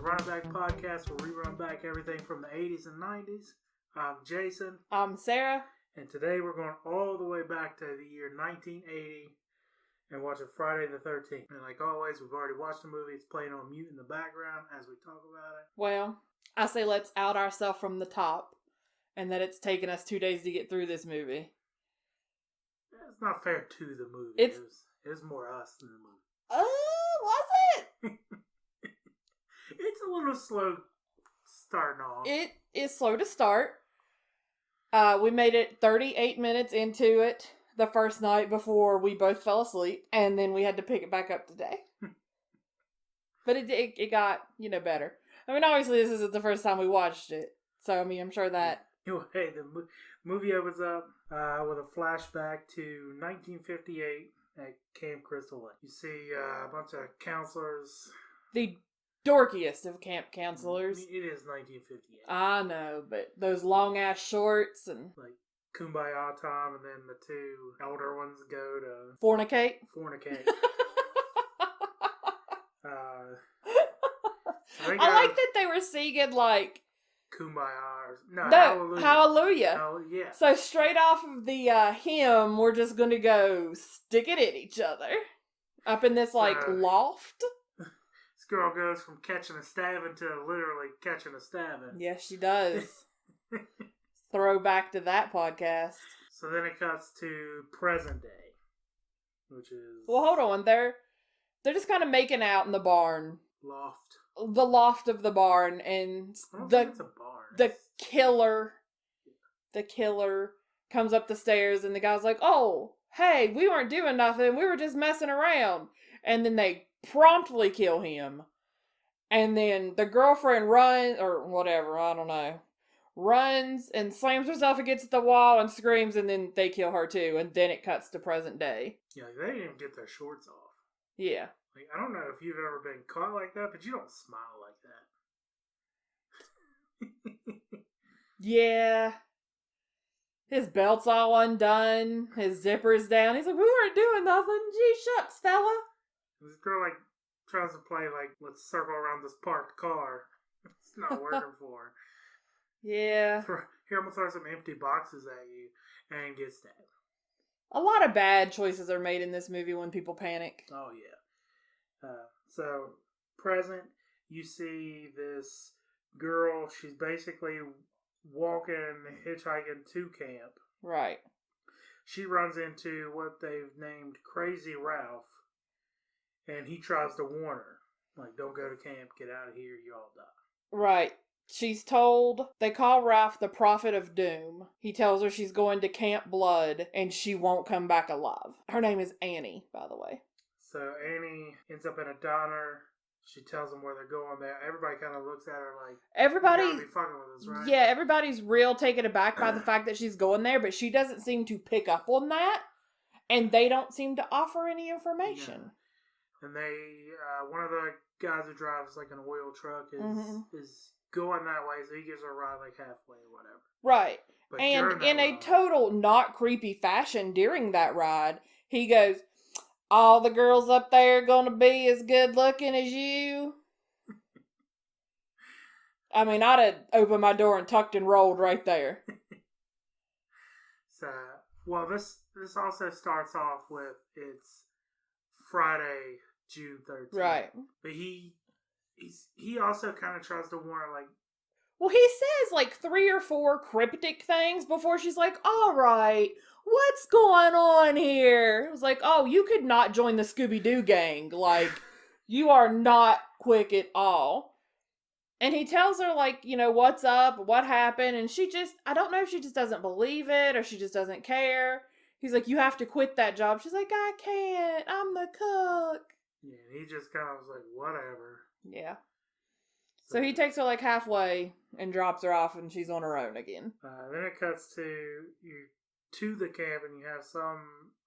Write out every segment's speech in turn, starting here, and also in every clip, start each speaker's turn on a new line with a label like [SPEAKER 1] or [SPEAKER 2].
[SPEAKER 1] Run Back Podcast, where we run back everything from the 80s and 90s. I'm Jason.
[SPEAKER 2] I'm Sarah.
[SPEAKER 1] And today we're going all the way back to the year 1980 and watching Friday the 13th. And like always, we've already watched the movie. It's playing on mute in the background as we talk about it.
[SPEAKER 2] Well, I say let's out ourselves from the top, and that it's taken us 2 days to get through this movie.
[SPEAKER 1] It's not fair to the movie. It was more us than the movie.
[SPEAKER 2] Oh, was it?
[SPEAKER 1] It's a little slow starting off.
[SPEAKER 2] It is slow to start. We made it 38 minutes into it the first night before we both fell asleep, and then we had to pick it back up today. But it got, better. I mean, obviously this isn't the first time we watched it, so I mean, I'm sure that...
[SPEAKER 1] Hey, the movie opens up with a flashback to 1958 at Camp Crystal Lake. You see a bunch of counselors.
[SPEAKER 2] The dorkiest of camp counselors.
[SPEAKER 1] It is 1958.
[SPEAKER 2] I know, but those long-ass shorts and...
[SPEAKER 1] Like, Kumbaya time, and then the two elder ones go to...
[SPEAKER 2] Fornicate. I like that they were singing, like...
[SPEAKER 1] Kumbaya.
[SPEAKER 2] No, Hallelujah.
[SPEAKER 1] Oh, yeah.
[SPEAKER 2] So straight off of the hymn, we're just going to go stick it in each other. Up in this, loft.
[SPEAKER 1] This girl goes from catching a stabbing to literally catching a stabbing.
[SPEAKER 2] Yes, she does. Throwback to that podcast.
[SPEAKER 1] So then it cuts to present day, which is...
[SPEAKER 2] Well, hold on. They're just kind of making out in the barn.
[SPEAKER 1] Loft.
[SPEAKER 2] The loft of the barn, and
[SPEAKER 1] I don't think it's a barn.
[SPEAKER 2] The killer comes up the stairs, and the guy's like, "Oh, hey, we weren't doing nothing. We were just messing around." And then they promptly kill him. And then the girlfriend runs, or whatever, I don't know, runs and slams herself against the wall and screams, and then they kill her too. And then it cuts to present day.
[SPEAKER 1] Yeah, they didn't even get their shorts off.
[SPEAKER 2] Yeah.
[SPEAKER 1] Like, I don't know if you've ever been caught like that, but you don't smile like that.
[SPEAKER 2] Yeah. His belt's all undone. His zipper's down. He's like, "We weren't doing nothing. Gee, shucks, fella."
[SPEAKER 1] This girl, tries to play, let's circle around this parked car. It's not working for her.
[SPEAKER 2] Yeah.
[SPEAKER 1] Here, I'm going to throw some empty boxes at you and get stabbed.
[SPEAKER 2] A lot of bad choices are made in this movie when people panic.
[SPEAKER 1] Oh, yeah. So, present, you see this girl. She's basically walking, hitchhiking to camp.
[SPEAKER 2] Right.
[SPEAKER 1] She runs into what they've named Crazy Ralph, and he tries to warn her. Like, don't go to camp, get out of here, you all die.
[SPEAKER 2] Right. She's told, they call Ralph the Prophet of Doom. He tells her she's going to Camp Blood, and she won't come back alive. Her name is Annie, by the way.
[SPEAKER 1] So Annie ends up in a diner. She tells them where they're going there. Everybody kind of looks at her like,
[SPEAKER 2] everybody,
[SPEAKER 1] you gotta be fucking with us, right?
[SPEAKER 2] Yeah, everybody's real taken aback by the fact that she's going there, but she doesn't seem to pick up on that, and they don't seem to offer any information.
[SPEAKER 1] Yeah. And they, one of the guys who drives like an oil truck is going that way, so he gives her a ride like halfway or whatever.
[SPEAKER 2] Right.
[SPEAKER 1] But
[SPEAKER 2] and in a total not creepy fashion during that ride, he goes, "All the girls up there are going to be as good looking as you." I mean, I'd have opened my door and tucked and rolled right there.
[SPEAKER 1] So, well, this also starts off with it's Friday, June 13th.
[SPEAKER 2] Right.
[SPEAKER 1] But he also kind of tries to warn her, like...
[SPEAKER 2] Well, he says 3 or 4 cryptic things before she's like, "All right, what's going on here?" It was like, "Oh, you could not join the Scooby-Doo gang. You are not quick at all." And he tells her, what's up, what happened, and she just, I don't know if she just doesn't believe it or she just doesn't care. He's like, "You have to quit that job." She's like, "I can't, I'm the cook."
[SPEAKER 1] Yeah, and he just kind of was like, whatever.
[SPEAKER 2] Yeah. So he takes her halfway and drops her off, and she's on her own again.
[SPEAKER 1] Then it cuts to the camp, and you have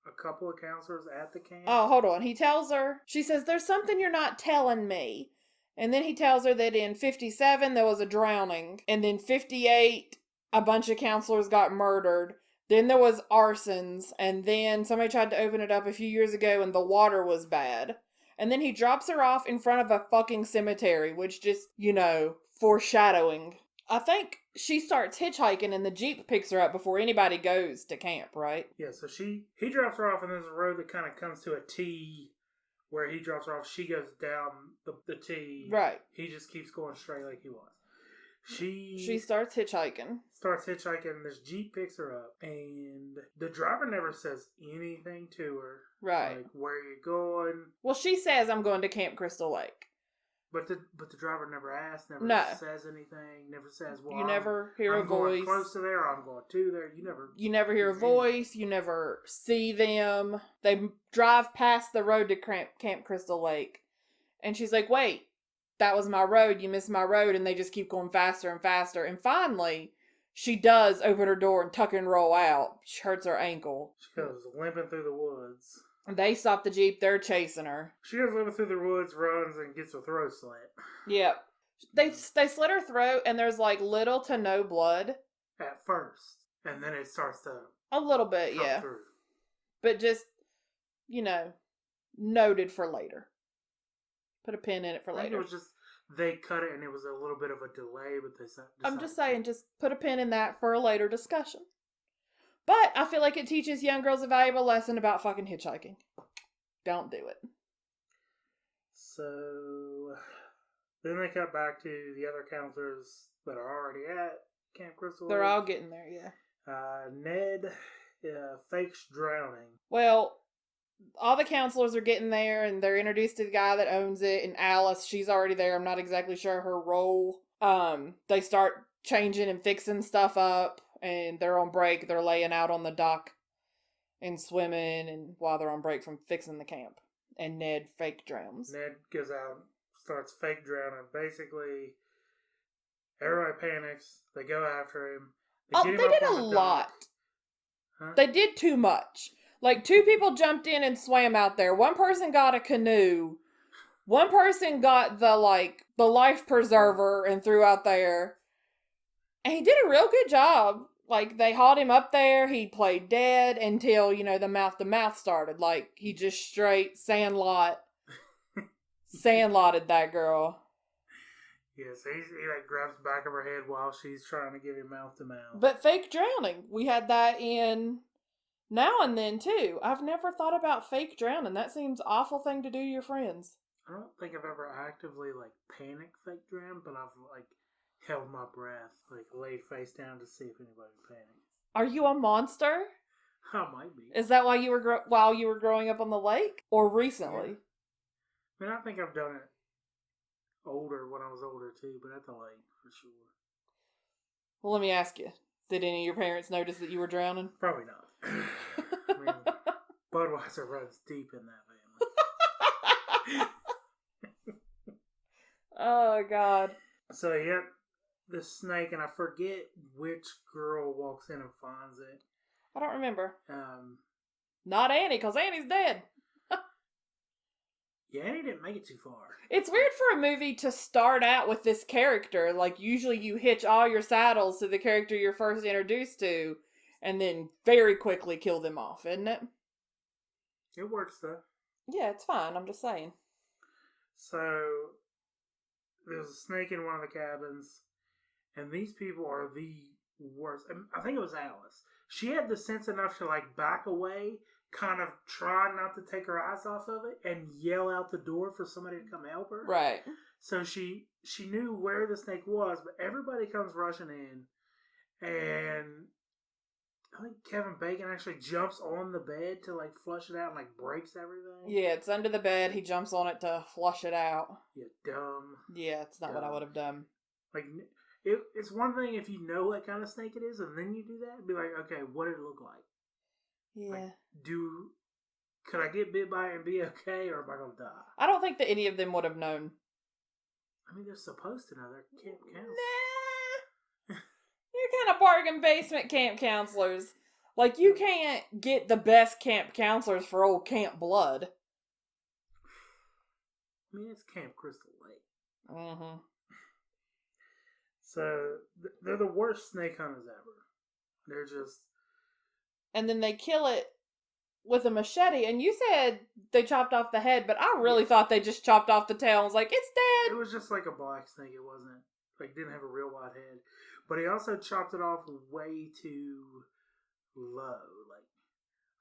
[SPEAKER 1] a couple of counselors at the camp.
[SPEAKER 2] Oh, hold on. He tells her, she says, "There's something you're not telling me." And then he tells her that in 57 there was a drowning, and then 58 a bunch of counselors got murdered. Then there was arsons, and then somebody tried to open it up a few years ago, and the water was bad. And then he drops her off in front of a fucking cemetery, which just, foreshadowing. I think she starts hitchhiking and the Jeep picks her up before anybody goes to camp, right?
[SPEAKER 1] Yeah, so he drops her off and there's a road that kind of comes to a T where he drops her off. She goes down the T.
[SPEAKER 2] Right.
[SPEAKER 1] He just keeps going straight like he was.
[SPEAKER 2] She starts hitchhiking.
[SPEAKER 1] And this Jeep picks her up. And the driver never says anything to her.
[SPEAKER 2] Right.
[SPEAKER 1] Like, where are you going?
[SPEAKER 2] Well, she says, I'm going to Camp Crystal Lake.
[SPEAKER 1] But the driver never asks, never says anything, never says, well,
[SPEAKER 2] you never hear a voice.
[SPEAKER 1] I'm going close to there, I'm going to there. You
[SPEAKER 2] never hear a voice, you never see them. They drive past the road to Camp Crystal Lake. And she's like, wait, that was my road, you missed my road. And they just keep going faster and faster. And finally, she does open her door and tuck and roll out. She hurts her ankle.
[SPEAKER 1] She goes limping through the woods.
[SPEAKER 2] They stop the Jeep. They're chasing her.
[SPEAKER 1] She goes living through the woods, runs, and gets her throat slit.
[SPEAKER 2] Yep. They slit her throat, and there's like little to no blood.
[SPEAKER 1] At first. And then it starts to...
[SPEAKER 2] A little bit, yeah.
[SPEAKER 1] Through.
[SPEAKER 2] But just, noted for later. Put a pin in it for later.
[SPEAKER 1] It was just... They cut it, and it was a little bit of a delay, but they said...
[SPEAKER 2] I'm just saying, just put a pin in that for a later discussion. But I feel like it teaches young girls a valuable lesson about fucking hitchhiking. Don't do it.
[SPEAKER 1] So, then they cut back to the other counselors that are already at Camp Crystal Lake.
[SPEAKER 2] They're all getting there, yeah.
[SPEAKER 1] Ned fakes drowning.
[SPEAKER 2] Well, all the counselors are getting there, and they're introduced to the guy that owns it, and Alice, she's already there. I'm not exactly sure her role. They start changing and fixing stuff up. And they're on break. They're laying out on the dock and swimming, and while they're on break from fixing the camp. And Ned fake drowns.
[SPEAKER 1] Ned goes out, starts fake drowning. Basically, everybody panics. They go after him.
[SPEAKER 2] They did a lot.
[SPEAKER 1] Huh?
[SPEAKER 2] They did too much. Like, 2 people jumped in and swam out there. 1 person got a canoe. 1 person got the life preserver and threw out there. And he did a real good job. Like, they hauled him up there. He played dead until, the mouth started. Like, he just straight sandlotted that girl.
[SPEAKER 1] Yeah, so he grabs the back of her head while she's trying to give him mouth to mouth.
[SPEAKER 2] But fake drowning. We had that in Now and Then, too. I've never thought about fake drowning. That seems awful thing to do to your friends.
[SPEAKER 1] I don't think I've ever actively, panic fake drowned, but I've, held my breath, laid face down to see if anybody would panic.
[SPEAKER 2] Are you a monster?
[SPEAKER 1] I might be.
[SPEAKER 2] Is that why you were while you were growing up on the lake, or recently?
[SPEAKER 1] Yeah. I mean, I think I've done it older when I was older too, but at the lake for sure.
[SPEAKER 2] Well, let me ask you: did any of your parents notice that you were drowning?
[SPEAKER 1] Probably not. I mean, Budweiser runs deep in that family.
[SPEAKER 2] Oh God!
[SPEAKER 1] So yeah. The snake, and I forget which girl walks in and finds it.
[SPEAKER 2] I don't remember. Not Annie, because Annie's dead.
[SPEAKER 1] Yeah, Annie didn't make it too far.
[SPEAKER 2] It's weird for a movie to start out with this character. Like, usually you hitch all your saddles to the character you're first introduced to, and then very quickly kill them off, isn't it?
[SPEAKER 1] It works, though.
[SPEAKER 2] Yeah, it's fine. I'm just saying.
[SPEAKER 1] So, there's a snake in one of the cabins. And these people are the worst. I think it was Alice. She had the sense enough to back away, kind of try not to take her eyes off of it, and yell out the door for somebody to come help her.
[SPEAKER 2] Right.
[SPEAKER 1] So she knew where the snake was, but everybody comes rushing in, and I think Kevin Bacon actually jumps on the bed to flush it out and breaks everything.
[SPEAKER 2] Yeah, it's under the bed. He jumps on it to flush it out.
[SPEAKER 1] Yeah, dumb.
[SPEAKER 2] Yeah, it's not what I would have done.
[SPEAKER 1] It's one thing if you know what kind of snake it is, and then you do that, and be like, okay, what did it look like?
[SPEAKER 2] Yeah.
[SPEAKER 1] Could I get bit by it and be okay, or am I going to die?
[SPEAKER 2] I don't think that any of them would have known.
[SPEAKER 1] I mean, they're supposed to know. They're camp counselors.
[SPEAKER 2] Nah. You're kind of bargain basement camp counselors. You can't get the best camp counselors for old Camp Blood.
[SPEAKER 1] I mean, it's Camp Crystal Lake.
[SPEAKER 2] Mm-hmm.
[SPEAKER 1] So, they're the worst snake hunters ever. They're just...
[SPEAKER 2] And then they kill it with a machete, and you said they chopped off the head, but I really thought they just chopped off the tail and was like, it's dead.
[SPEAKER 1] It was just like a black snake. It wasn't, like, didn't have a real white head. But he also chopped it off way too low. Like,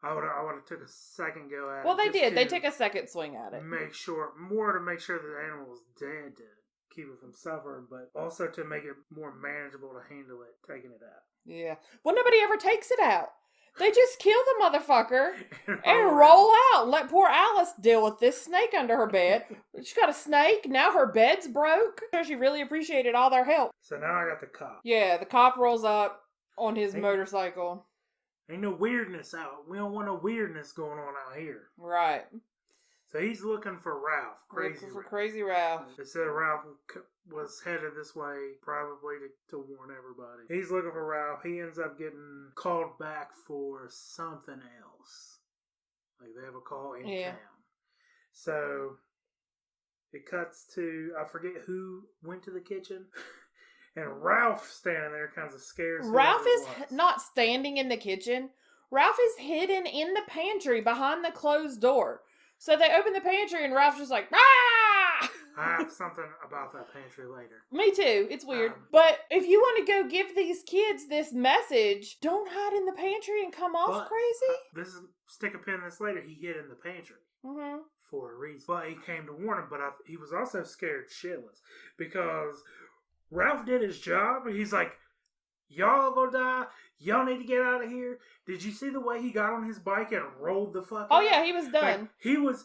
[SPEAKER 1] I would have took a second go at it.
[SPEAKER 2] Well, they did. They took a second swing at it.
[SPEAKER 1] To make sure that the animal was dead to keep it from suffering, but also to make it more manageable to handle it, taking it out.
[SPEAKER 2] Yeah. Well, nobody ever takes it out. They just kill the motherfucker and roll out and let poor Alice deal with this snake under her bed. She got a snake. Now her bed's broke. She really appreciated all their help.
[SPEAKER 1] So now I got the cop.
[SPEAKER 2] Yeah, the cop rolls up on his motorcycle.
[SPEAKER 1] Ain't no weirdness out. We don't want no weirdness going on out here.
[SPEAKER 2] Right.
[SPEAKER 1] So he's looking for Ralph.
[SPEAKER 2] Crazy Ralph.
[SPEAKER 1] They said Ralph was headed this way, probably to warn everybody. He's looking for Ralph. He ends up getting called back for something else. Like, they have a call in town. So it cuts to, I forget who went to the kitchen. And Ralph standing there kind of scared.
[SPEAKER 2] Ralph is not standing in the kitchen. Ralph is hidden in the pantry behind the closed door. So they open the pantry and Ralph's just like, ah!
[SPEAKER 1] I have something about that pantry later.
[SPEAKER 2] Me too. It's weird. But if you want to go give these kids this message, don't hide in the pantry and come off crazy.
[SPEAKER 1] Stick a pin in this later. He hid in the pantry.
[SPEAKER 2] Mm-hmm.
[SPEAKER 1] For a reason. But he came to warn him, but he was also scared shitless. Because Ralph did his job, and he's like, y'all gonna die. Y'all need to get out of here. Did you see the way he got on his bike and rolled the fuck out?
[SPEAKER 2] Oh, yeah, he was done.
[SPEAKER 1] Like, he was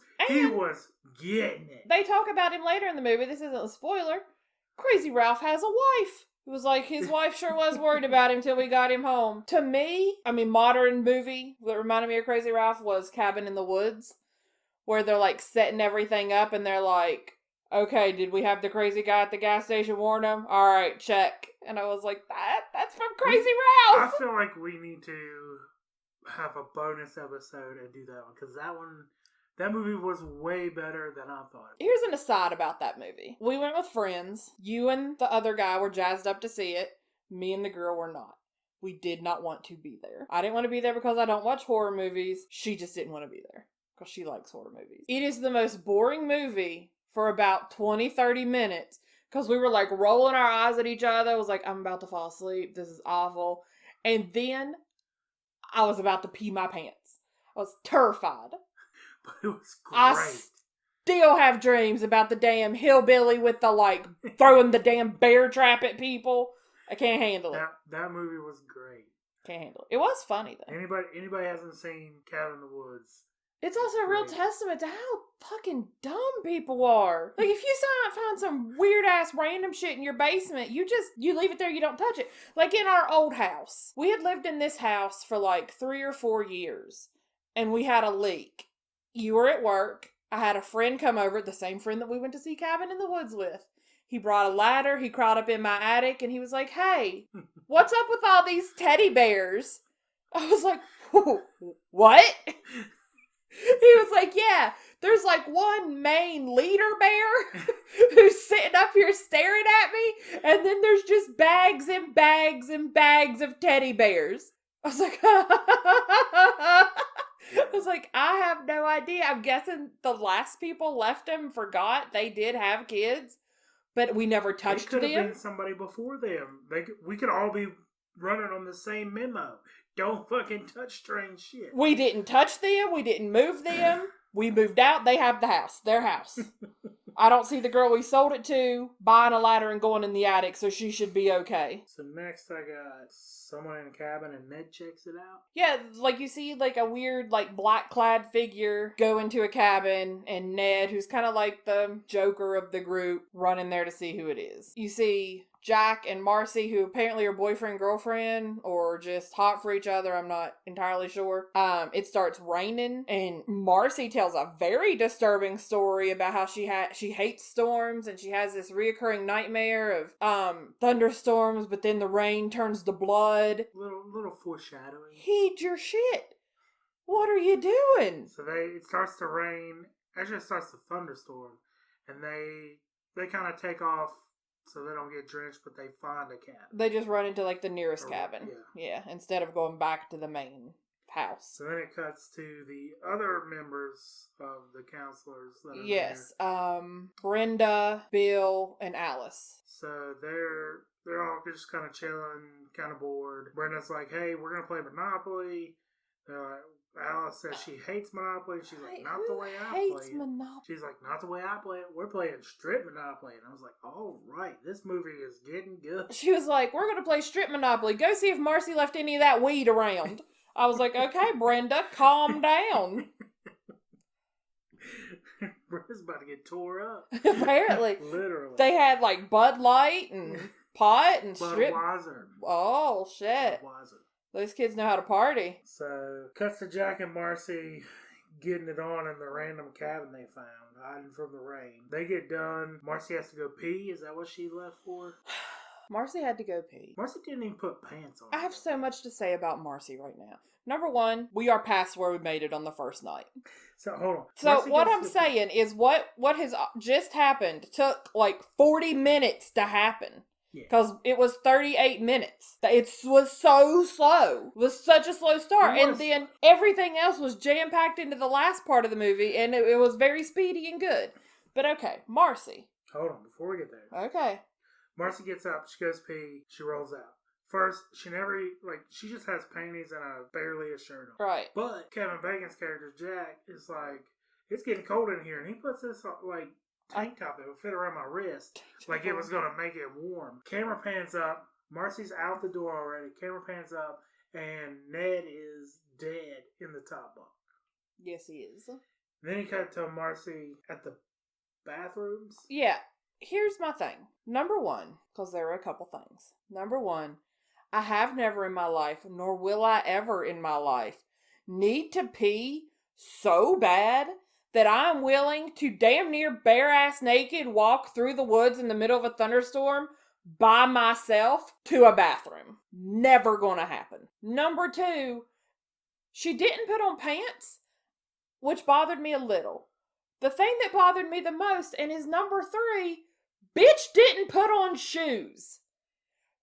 [SPEAKER 1] getting it.
[SPEAKER 2] They talk about him later in the movie. This isn't a spoiler. Crazy Ralph has a wife. It was like his wife sure was worried about him till we got him home. To me, modern movie that reminded me of Crazy Ralph was Cabin in the Woods, where they're like setting everything up and they're like, okay, did we have the crazy guy at the gas station warn him? All right, check. And I was like, that's from Crazy Ralph.
[SPEAKER 1] I feel like we need to have a bonus episode and do that one, because that movie was way better than I thought.
[SPEAKER 2] Here's an aside about that movie. We went with friends. You and the other guy were jazzed up to see it. Me and the girl were not. We did not want to be there. I didn't want to be there because I don't watch horror movies. She just didn't want to be there because she likes horror movies. It is the most boring movie for about 20-30 minutes because we were like rolling our eyes at each other. I was like, I'm about to fall asleep. This is awful. And then I was about to pee my pants. I was terrified.
[SPEAKER 1] But it was great.
[SPEAKER 2] I still have dreams about the damn hillbilly with the like throwing the damn bear trap at people. I can't handle it.
[SPEAKER 1] That movie was great.
[SPEAKER 2] Can't handle it. It was funny though.
[SPEAKER 1] Anybody hasn't seen Cabin in the Woods?
[SPEAKER 2] It's also a real testament to how fucking dumb people are. Like, if you find some weird-ass random shit in your basement, you leave it there, you don't touch it. Like, in our old house. We had lived in this house for, like, 3 or 4 years. And we had a leak. You were at work. I had a friend come over, the same friend that we went to see Cabin in the Woods with. He brought a ladder, he crawled up in my attic, and he was like, hey, what's up with all these teddy bears? I was like, what? He was like, yeah, there's like one main leader bear who's sitting up here staring at me, and then there's just bags and bags and bags of teddy bears. I was like, I have no idea. I'm guessing the last people left him forgot they did have kids, but we never touched them.
[SPEAKER 1] It could have been somebody before them. We could all be running on the same memo. Don't fucking touch strange shit.
[SPEAKER 2] We didn't touch them. We didn't move them. We moved out. They have the house. Their house. I don't see the girl we sold it to buying a ladder and going in the attic, so she should be okay.
[SPEAKER 1] So next I got someone in a cabin and Ned checks it out.
[SPEAKER 2] Yeah, like you see like a weird like black-clad figure go into a cabin, and Ned, who's kind of like the joker of the group, run in there to see who it is. You see Jack and Marcy, who apparently are boyfriend-girlfriend, or just hot for each other, I'm not entirely sure. It starts raining, and Marcy tells a very disturbing story about how she hates storms, and she has this reoccurring nightmare of thunderstorms, but then the rain turns to blood.
[SPEAKER 1] Little foreshadowing.
[SPEAKER 2] Heed your shit. What are you doing?
[SPEAKER 1] So it starts to rain. Actually, it starts to thunderstorm, and they kind of take off. So they don't get drenched, but they find a cabin.
[SPEAKER 2] They just run into, like, the nearest cabin. Yeah, instead of going back to the main house.
[SPEAKER 1] So then it cuts to the other members of the counselors that are
[SPEAKER 2] Yes.
[SPEAKER 1] there.
[SPEAKER 2] Brenda, Bill, and Alice.
[SPEAKER 1] So they're all just kind of chilling, kind of bored. Brenda's like, "Hey, we're gonna play Monopoly." Alice says she hates Monopoly. She's like, "Not the way I play it."
[SPEAKER 2] Monopoly?
[SPEAKER 1] She's like, "Not the way I play it. We're playing strip Monopoly." And I was like, "All right, this movie is getting good."
[SPEAKER 2] She was like, "We're gonna play strip Monopoly. Go see if Marcy left any of that weed around." I was like, "Okay, Brenda, calm down."
[SPEAKER 1] Brenda's about to get tore up.
[SPEAKER 2] Apparently.
[SPEAKER 1] Literally.
[SPEAKER 2] They had like Bud Light and pot and strip.
[SPEAKER 1] Budweiser.
[SPEAKER 2] Oh, shit.
[SPEAKER 1] Budweiser.
[SPEAKER 2] Those kids know how to party.
[SPEAKER 1] So, cuts to Jack and Marcy getting it on in the random cabin they found, hiding from the rain. They get done. Marcy has to go pee. Is that what she left for?
[SPEAKER 2] Marcy had to go pee.
[SPEAKER 1] Marcy didn't even put pants on.
[SPEAKER 2] I have so much to say about Marcy right now. Number one, we are past where we made it on the first night.
[SPEAKER 1] So, hold on.
[SPEAKER 2] So,
[SPEAKER 1] Marcy
[SPEAKER 2] what
[SPEAKER 1] goes
[SPEAKER 2] I'm
[SPEAKER 1] to-
[SPEAKER 2] saying is what has just happened took like 40 minutes to happen.
[SPEAKER 1] Yeah.
[SPEAKER 2] Because it was 38 minutes. It was so slow. It was such a slow start.
[SPEAKER 1] It
[SPEAKER 2] And
[SPEAKER 1] was.
[SPEAKER 2] then everything else was jam-packed into the last part of the movie, and it was very speedy and good. But okay, Marcy.
[SPEAKER 1] Hold on, before we get there.
[SPEAKER 2] Okay.
[SPEAKER 1] Marcy gets up, she goes pee, she rolls out. First, she just has panties and barely a shirt on.
[SPEAKER 2] Right.
[SPEAKER 1] But Kevin Bacon's character, Jack, is like, it's getting cold in here, and he puts this, tank top that would fit around my wrist, like it was going to make it warm. Camera pans up, Marcy's out the door already, camera pans up, and Ned is dead in the top bunk.
[SPEAKER 2] Yes, he is.
[SPEAKER 1] Then he cut to Marcy at the bathrooms.
[SPEAKER 2] Yeah. Here's my thing. Number one, because there are a couple things. Number one, I have never in my life, nor will I ever in my life, need to pee so bad that I'm willing to damn near bare-ass naked walk through the woods in the middle of a thunderstorm by myself to a bathroom. Never gonna happen. Number two, she didn't put on pants, which bothered me a little. The thing that bothered me the most, and is number three, bitch didn't put on shoes.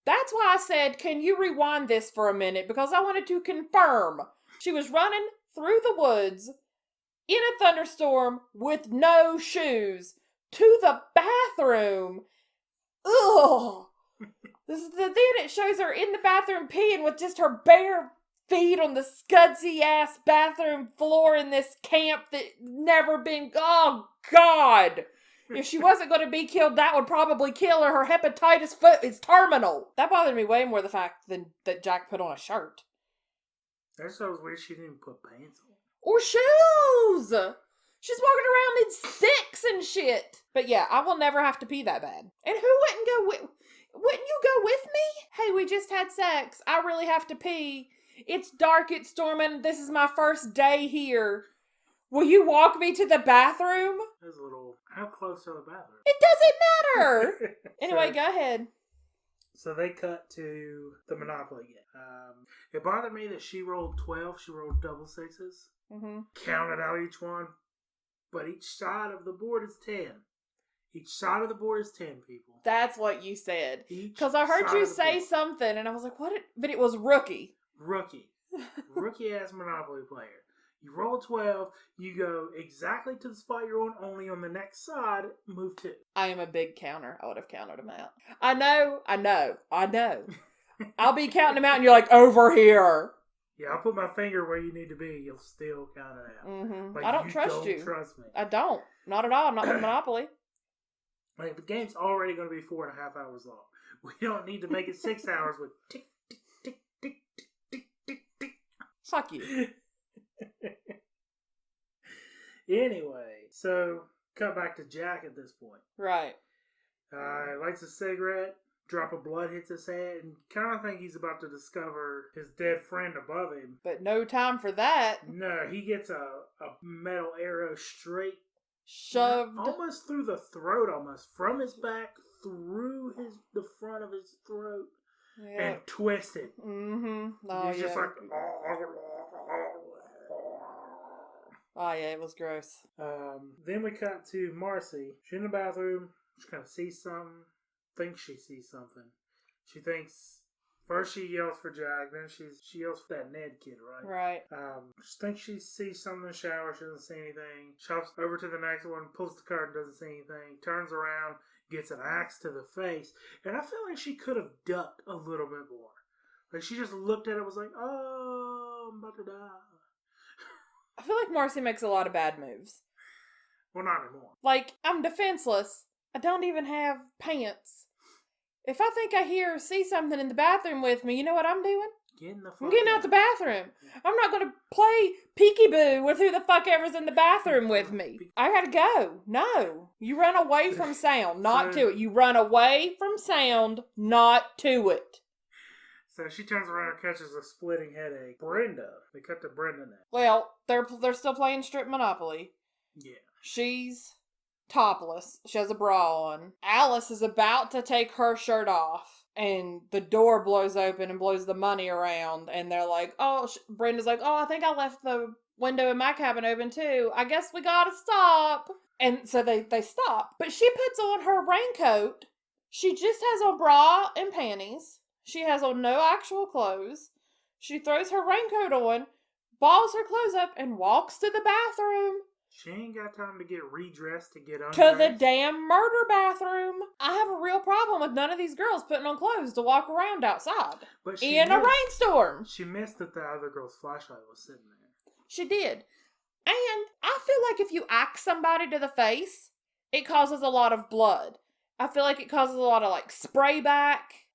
[SPEAKER 2] That's why I said, can you rewind this for a minute? Because I wanted to confirm. She was running through the woods in a thunderstorm with no shoes to the bathroom. Ugh. Then it shows her in the bathroom peeing with just her bare feet on the scudsy ass bathroom floor in this camp that never been. Oh God. If she wasn't going to be killed, that would probably kill her. Her hepatitis foot is terminal. That bothered me way more the fact that Jack put on a shirt.
[SPEAKER 1] That shows weird she didn't put pants on.
[SPEAKER 2] Or shoes! She's walking around in sticks and shit. But yeah, I will never have to pee that bad. And who wouldn't go with... Wouldn't you go with me? Hey, we just had sex. I really have to pee. It's dark, it's storming. This is my first day here. Will you walk me to the bathroom?
[SPEAKER 1] There's a little... How close to the bathroom?
[SPEAKER 2] It doesn't matter! Anyway, go ahead.
[SPEAKER 1] So they cut to the Monopoly again. It bothered me that she rolled 12. She rolled double sixes.
[SPEAKER 2] Mm-hmm.
[SPEAKER 1] Counted out each one. But each side of the board is 10. Each side of the board is 10, people.
[SPEAKER 2] That's what you said.
[SPEAKER 1] Each
[SPEAKER 2] Because I heard
[SPEAKER 1] side
[SPEAKER 2] you
[SPEAKER 1] of the
[SPEAKER 2] say
[SPEAKER 1] board.
[SPEAKER 2] something, and I was like, what? But it was rookie.
[SPEAKER 1] Rookie. Rookie-ass Monopoly player. You roll 12, you go exactly to the spot you're on, only on the next side, move 2.
[SPEAKER 2] I am a big counter. I would have counted them out. I know. I'll be counting them out, and you're like, over here.
[SPEAKER 1] Yeah, I'll put my finger where you need to be. You'll still count it out.
[SPEAKER 2] Mm-hmm.
[SPEAKER 1] Like,
[SPEAKER 2] I don't trust you.
[SPEAKER 1] Trust me.
[SPEAKER 2] I don't. Not at all. I'm not with Monopoly.
[SPEAKER 1] Like, the game's already going to be 4.5 hours long. We don't need to make it 6 hours with tick, tick, tick, tick, tick, tick, tick, tick.
[SPEAKER 2] Fuck you.
[SPEAKER 1] Anyway, so cut back to Jack at this point.
[SPEAKER 2] Right.
[SPEAKER 1] Lights a cigarette, drop of blood hits his head, and kind of think he's about to discover his dead friend above him.
[SPEAKER 2] But no time for that.
[SPEAKER 1] No, he gets a metal arrow straight
[SPEAKER 2] Shoved.
[SPEAKER 1] almost through the throat, almost from his back through the front of his throat,
[SPEAKER 2] Yeah.
[SPEAKER 1] and twisted.
[SPEAKER 2] Mm-hmm. Oh,
[SPEAKER 1] He's
[SPEAKER 2] yeah.
[SPEAKER 1] just like.
[SPEAKER 2] Oh, yeah, it was gross.
[SPEAKER 1] Then we cut to Marcy. She's in the bathroom. She kind of sees something. Thinks she sees something. She thinks First she yells for Jack, then she yells for that Ned kid, right?
[SPEAKER 2] Right.
[SPEAKER 1] She thinks she sees something in the shower, she doesn't see anything. Shops over to the next one, pulls the curtain, doesn't see anything. Turns around, gets an axe to the face. And I feel like she could have ducked a little bit more. Like she just looked at it and was like, oh, I'm about to die.
[SPEAKER 2] I feel like Marcy makes a lot of bad moves.
[SPEAKER 1] Well, not anymore.
[SPEAKER 2] Like, I'm defenseless. I don't even have pants. If I think I hear or see something in the bathroom with me, you know what I'm doing? I'm getting out the bathroom. I'm not going to play peekaboo with who the fuck ever's in the bathroom with me. I gotta go. No. You run away from sound, not to it. You run away from sound, not to it.
[SPEAKER 1] So she turns around and catches a splitting headache. Brenda. They cut to Brenda now.
[SPEAKER 2] Well, they're still playing Strip Monopoly.
[SPEAKER 1] Yeah.
[SPEAKER 2] She's topless. She has a bra on. Alice is about to take her shirt off. And the door blows open and blows the money around. And they're like, Brenda's like, I think I left the window in my cabin open too. I guess we gotta stop. And so they stop. But she puts on her raincoat. She just has a bra and panties. She has on no actual clothes. She throws her raincoat on, balls her clothes up, and walks to the bathroom.
[SPEAKER 1] She ain't got time to get redressed to get undressed.
[SPEAKER 2] To the damn murder bathroom. I have a real problem with none of these girls putting on clothes to walk around outside. But in a rainstorm.
[SPEAKER 1] She missed that the other girl's flashlight was sitting there.
[SPEAKER 2] She did. And I feel like if you axe somebody to the face, it causes a lot of blood. I feel like it causes a lot of spray back,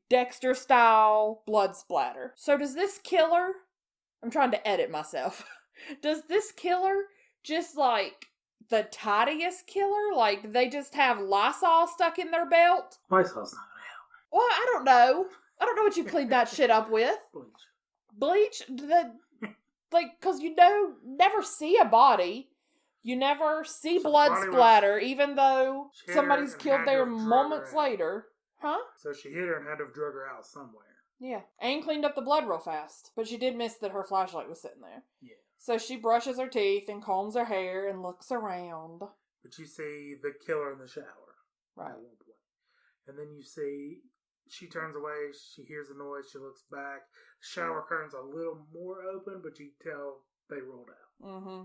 [SPEAKER 2] Dexter style blood splatter. So does this killer, I'm trying to edit myself. Does this killer just the tidiest killer? They just have Lysol stuck in their belt?
[SPEAKER 1] Lysol's not gonna help.
[SPEAKER 2] Well, I don't know. I don't know what you cleaned that shit up with. Bleach? Because you never see a body. You never see blood splatter, even though somebody's killed there moments later. Huh?
[SPEAKER 1] So she hit her and had to have drug her out somewhere.
[SPEAKER 2] Yeah. And cleaned up the blood real fast. But she did miss that her flashlight was sitting there.
[SPEAKER 1] Yeah.
[SPEAKER 2] So she brushes her teeth and combs her hair and looks around.
[SPEAKER 1] But you see the killer in the shower.
[SPEAKER 2] Right.
[SPEAKER 1] At one point. And then you see she turns away, she hears the noise, she looks back. The shower curtain's a little more open, but you can tell they rolled out.
[SPEAKER 2] Mm-hmm.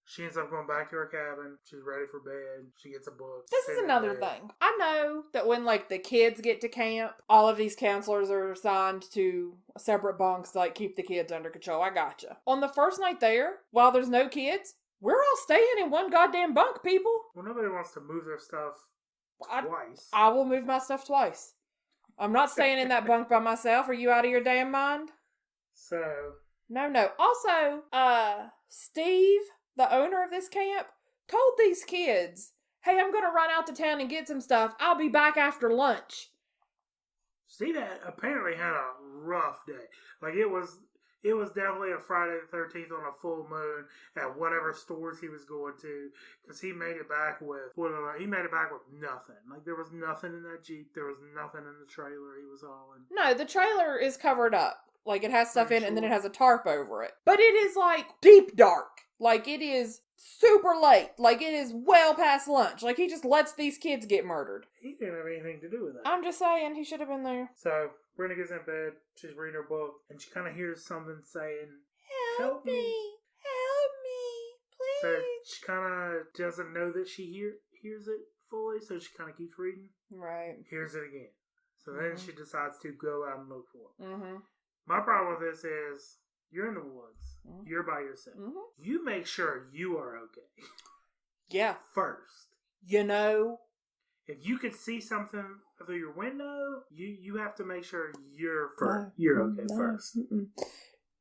[SPEAKER 1] She ends up going back to her cabin. She's ready for bed. She gets a book.
[SPEAKER 2] This is another thing. I know that when, the kids get to camp, all of these counselors are assigned to separate bunks to, keep the kids under control. I gotcha. On the first night there, while there's no kids, we're all staying in one goddamn bunk, people.
[SPEAKER 1] Well, nobody wants to move their stuff twice.
[SPEAKER 2] I will move my stuff twice. I'm not staying in that bunk by myself. Are you out of your damn mind?
[SPEAKER 1] So.
[SPEAKER 2] No. Also, Steve, the owner of this camp, told these kids, hey, I'm going to run out to town and get some stuff. I'll be back after lunch.
[SPEAKER 1] Steve apparently had a rough day. It was definitely a Friday the 13th on a full moon at whatever stores he was going to, because he made it back with nothing. There was nothing in that Jeep. There was nothing in the trailer he was all in.
[SPEAKER 2] No, the trailer is covered up. It has stuff in it, and then it has a tarp over it. But it is, deep dark. It is super late. It is well past lunch. He just lets these kids get murdered.
[SPEAKER 1] He didn't have anything to do with that.
[SPEAKER 2] I'm just saying, he should have been there.
[SPEAKER 1] So, Brenda gets in bed, she's reading her book, and she kind of hears something saying, Help me, please. So, she kind of doesn't know that she hears it fully, so she kind of keeps reading.
[SPEAKER 2] Right.
[SPEAKER 1] Hears it again. So then she decides to go out and look for it.
[SPEAKER 2] Mm-hmm.
[SPEAKER 1] My problem with this is, you're in the woods. Mm-hmm. You're by yourself.
[SPEAKER 2] Mm-hmm.
[SPEAKER 1] You make sure you are okay.
[SPEAKER 2] Yeah.
[SPEAKER 1] First. If you can see something through your window, you have to make sure you're okay first.
[SPEAKER 2] Mm-mm.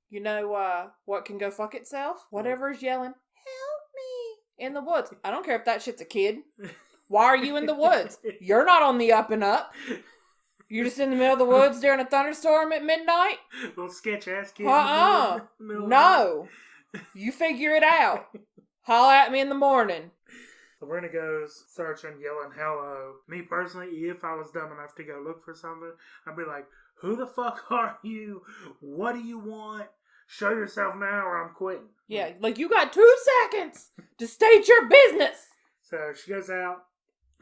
[SPEAKER 2] You know what can go fuck itself? Whatever's yelling, help me, in the woods. I don't care if that shit's a kid. Why are you in the woods? You're not on the up and up. You're just in the middle of the woods during a thunderstorm at midnight?
[SPEAKER 1] Little sketch-ass kid.
[SPEAKER 2] No. You figure it out. Holla at me in the morning.
[SPEAKER 1] So Brenda goes searching, yelling hello. Me personally, if I was dumb enough to go look for something, I'd be like, who the fuck are you? What do you want? Show yourself now or I'm quitting.
[SPEAKER 2] Yeah, you got 2 seconds to state your business.
[SPEAKER 1] So she goes out.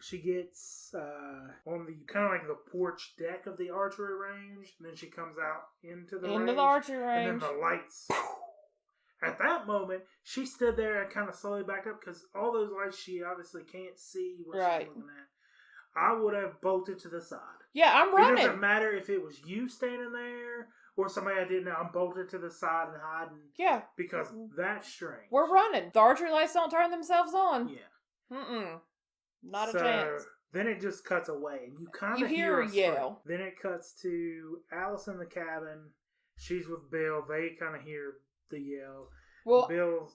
[SPEAKER 1] she gets on the kind of like the porch deck of the archery range, and then she comes out into the
[SPEAKER 2] archery range,
[SPEAKER 1] and then the lights. At that moment, she stood there and kind of slowly backed up because all those lights, she obviously can't see what she's looking at. I would have bolted to the side.
[SPEAKER 2] Yeah, I'm running.
[SPEAKER 1] It doesn't matter if it was you standing there or somebody I didn't know. I'm bolted to the side and hiding.
[SPEAKER 2] Yeah.
[SPEAKER 1] Because that's strange.
[SPEAKER 2] We're running. The archery lights don't turn themselves on.
[SPEAKER 1] Yeah.
[SPEAKER 2] Not a chance.
[SPEAKER 1] Then it just cuts away, and you kind of
[SPEAKER 2] hear a yell.
[SPEAKER 1] Then it cuts to Alice in the cabin. She's with Bill. They kind of hear the yell. Well, Bill,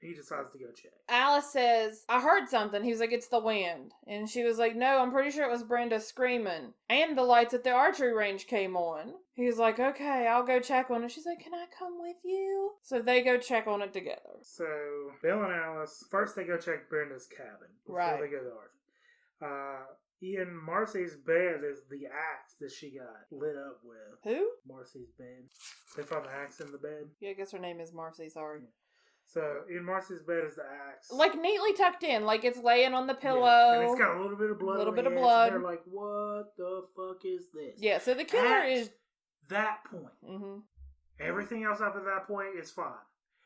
[SPEAKER 1] he decides to go check.
[SPEAKER 2] Alice says, I heard something. He was like, it's the wind. And she was like, no, I'm pretty sure it was Brenda screaming. And the lights at the archery range came on. He was like, okay, I'll go check on it. She's like, can I come with you? So they go check on it together.
[SPEAKER 1] So Bill and Alice, first they go check Brenda's cabin before they go to the archery. Ian, Marcy's bed is the axe that she got lit up with.
[SPEAKER 2] Who?
[SPEAKER 1] Marcy's bed. They found the axe in the bed.
[SPEAKER 2] Yeah, I guess her name is Marcy, sorry.
[SPEAKER 1] Yeah. So, in Marcy's bed is the axe.
[SPEAKER 2] Like, neatly tucked in. Like, it's laying on the pillow.
[SPEAKER 1] Yeah. And it's got a little bit of blood.
[SPEAKER 2] And they're
[SPEAKER 1] like, what the fuck is this?
[SPEAKER 2] Yeah, so the killer is...
[SPEAKER 1] that point. Mm-hmm. Everything else up at that point is fine.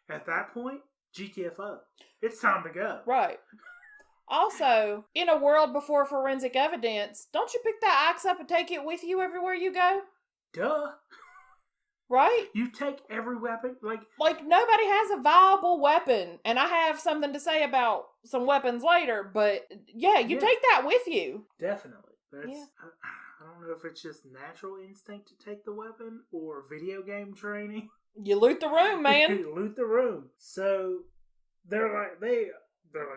[SPEAKER 1] At that point, GTFO. It's time to go.
[SPEAKER 2] Right. Also, in a world before forensic evidence, don't you pick that axe up and take it with you everywhere you go?
[SPEAKER 1] Duh.
[SPEAKER 2] Right?
[SPEAKER 1] You take every weapon, like
[SPEAKER 2] nobody has a viable weapon, and I have something to say about some weapons later, but yeah, you take that with you.
[SPEAKER 1] Definitely. I don't know if it's just natural instinct to take the weapon or video game training.
[SPEAKER 2] You loot the room, man.
[SPEAKER 1] You loot the room. So they're like,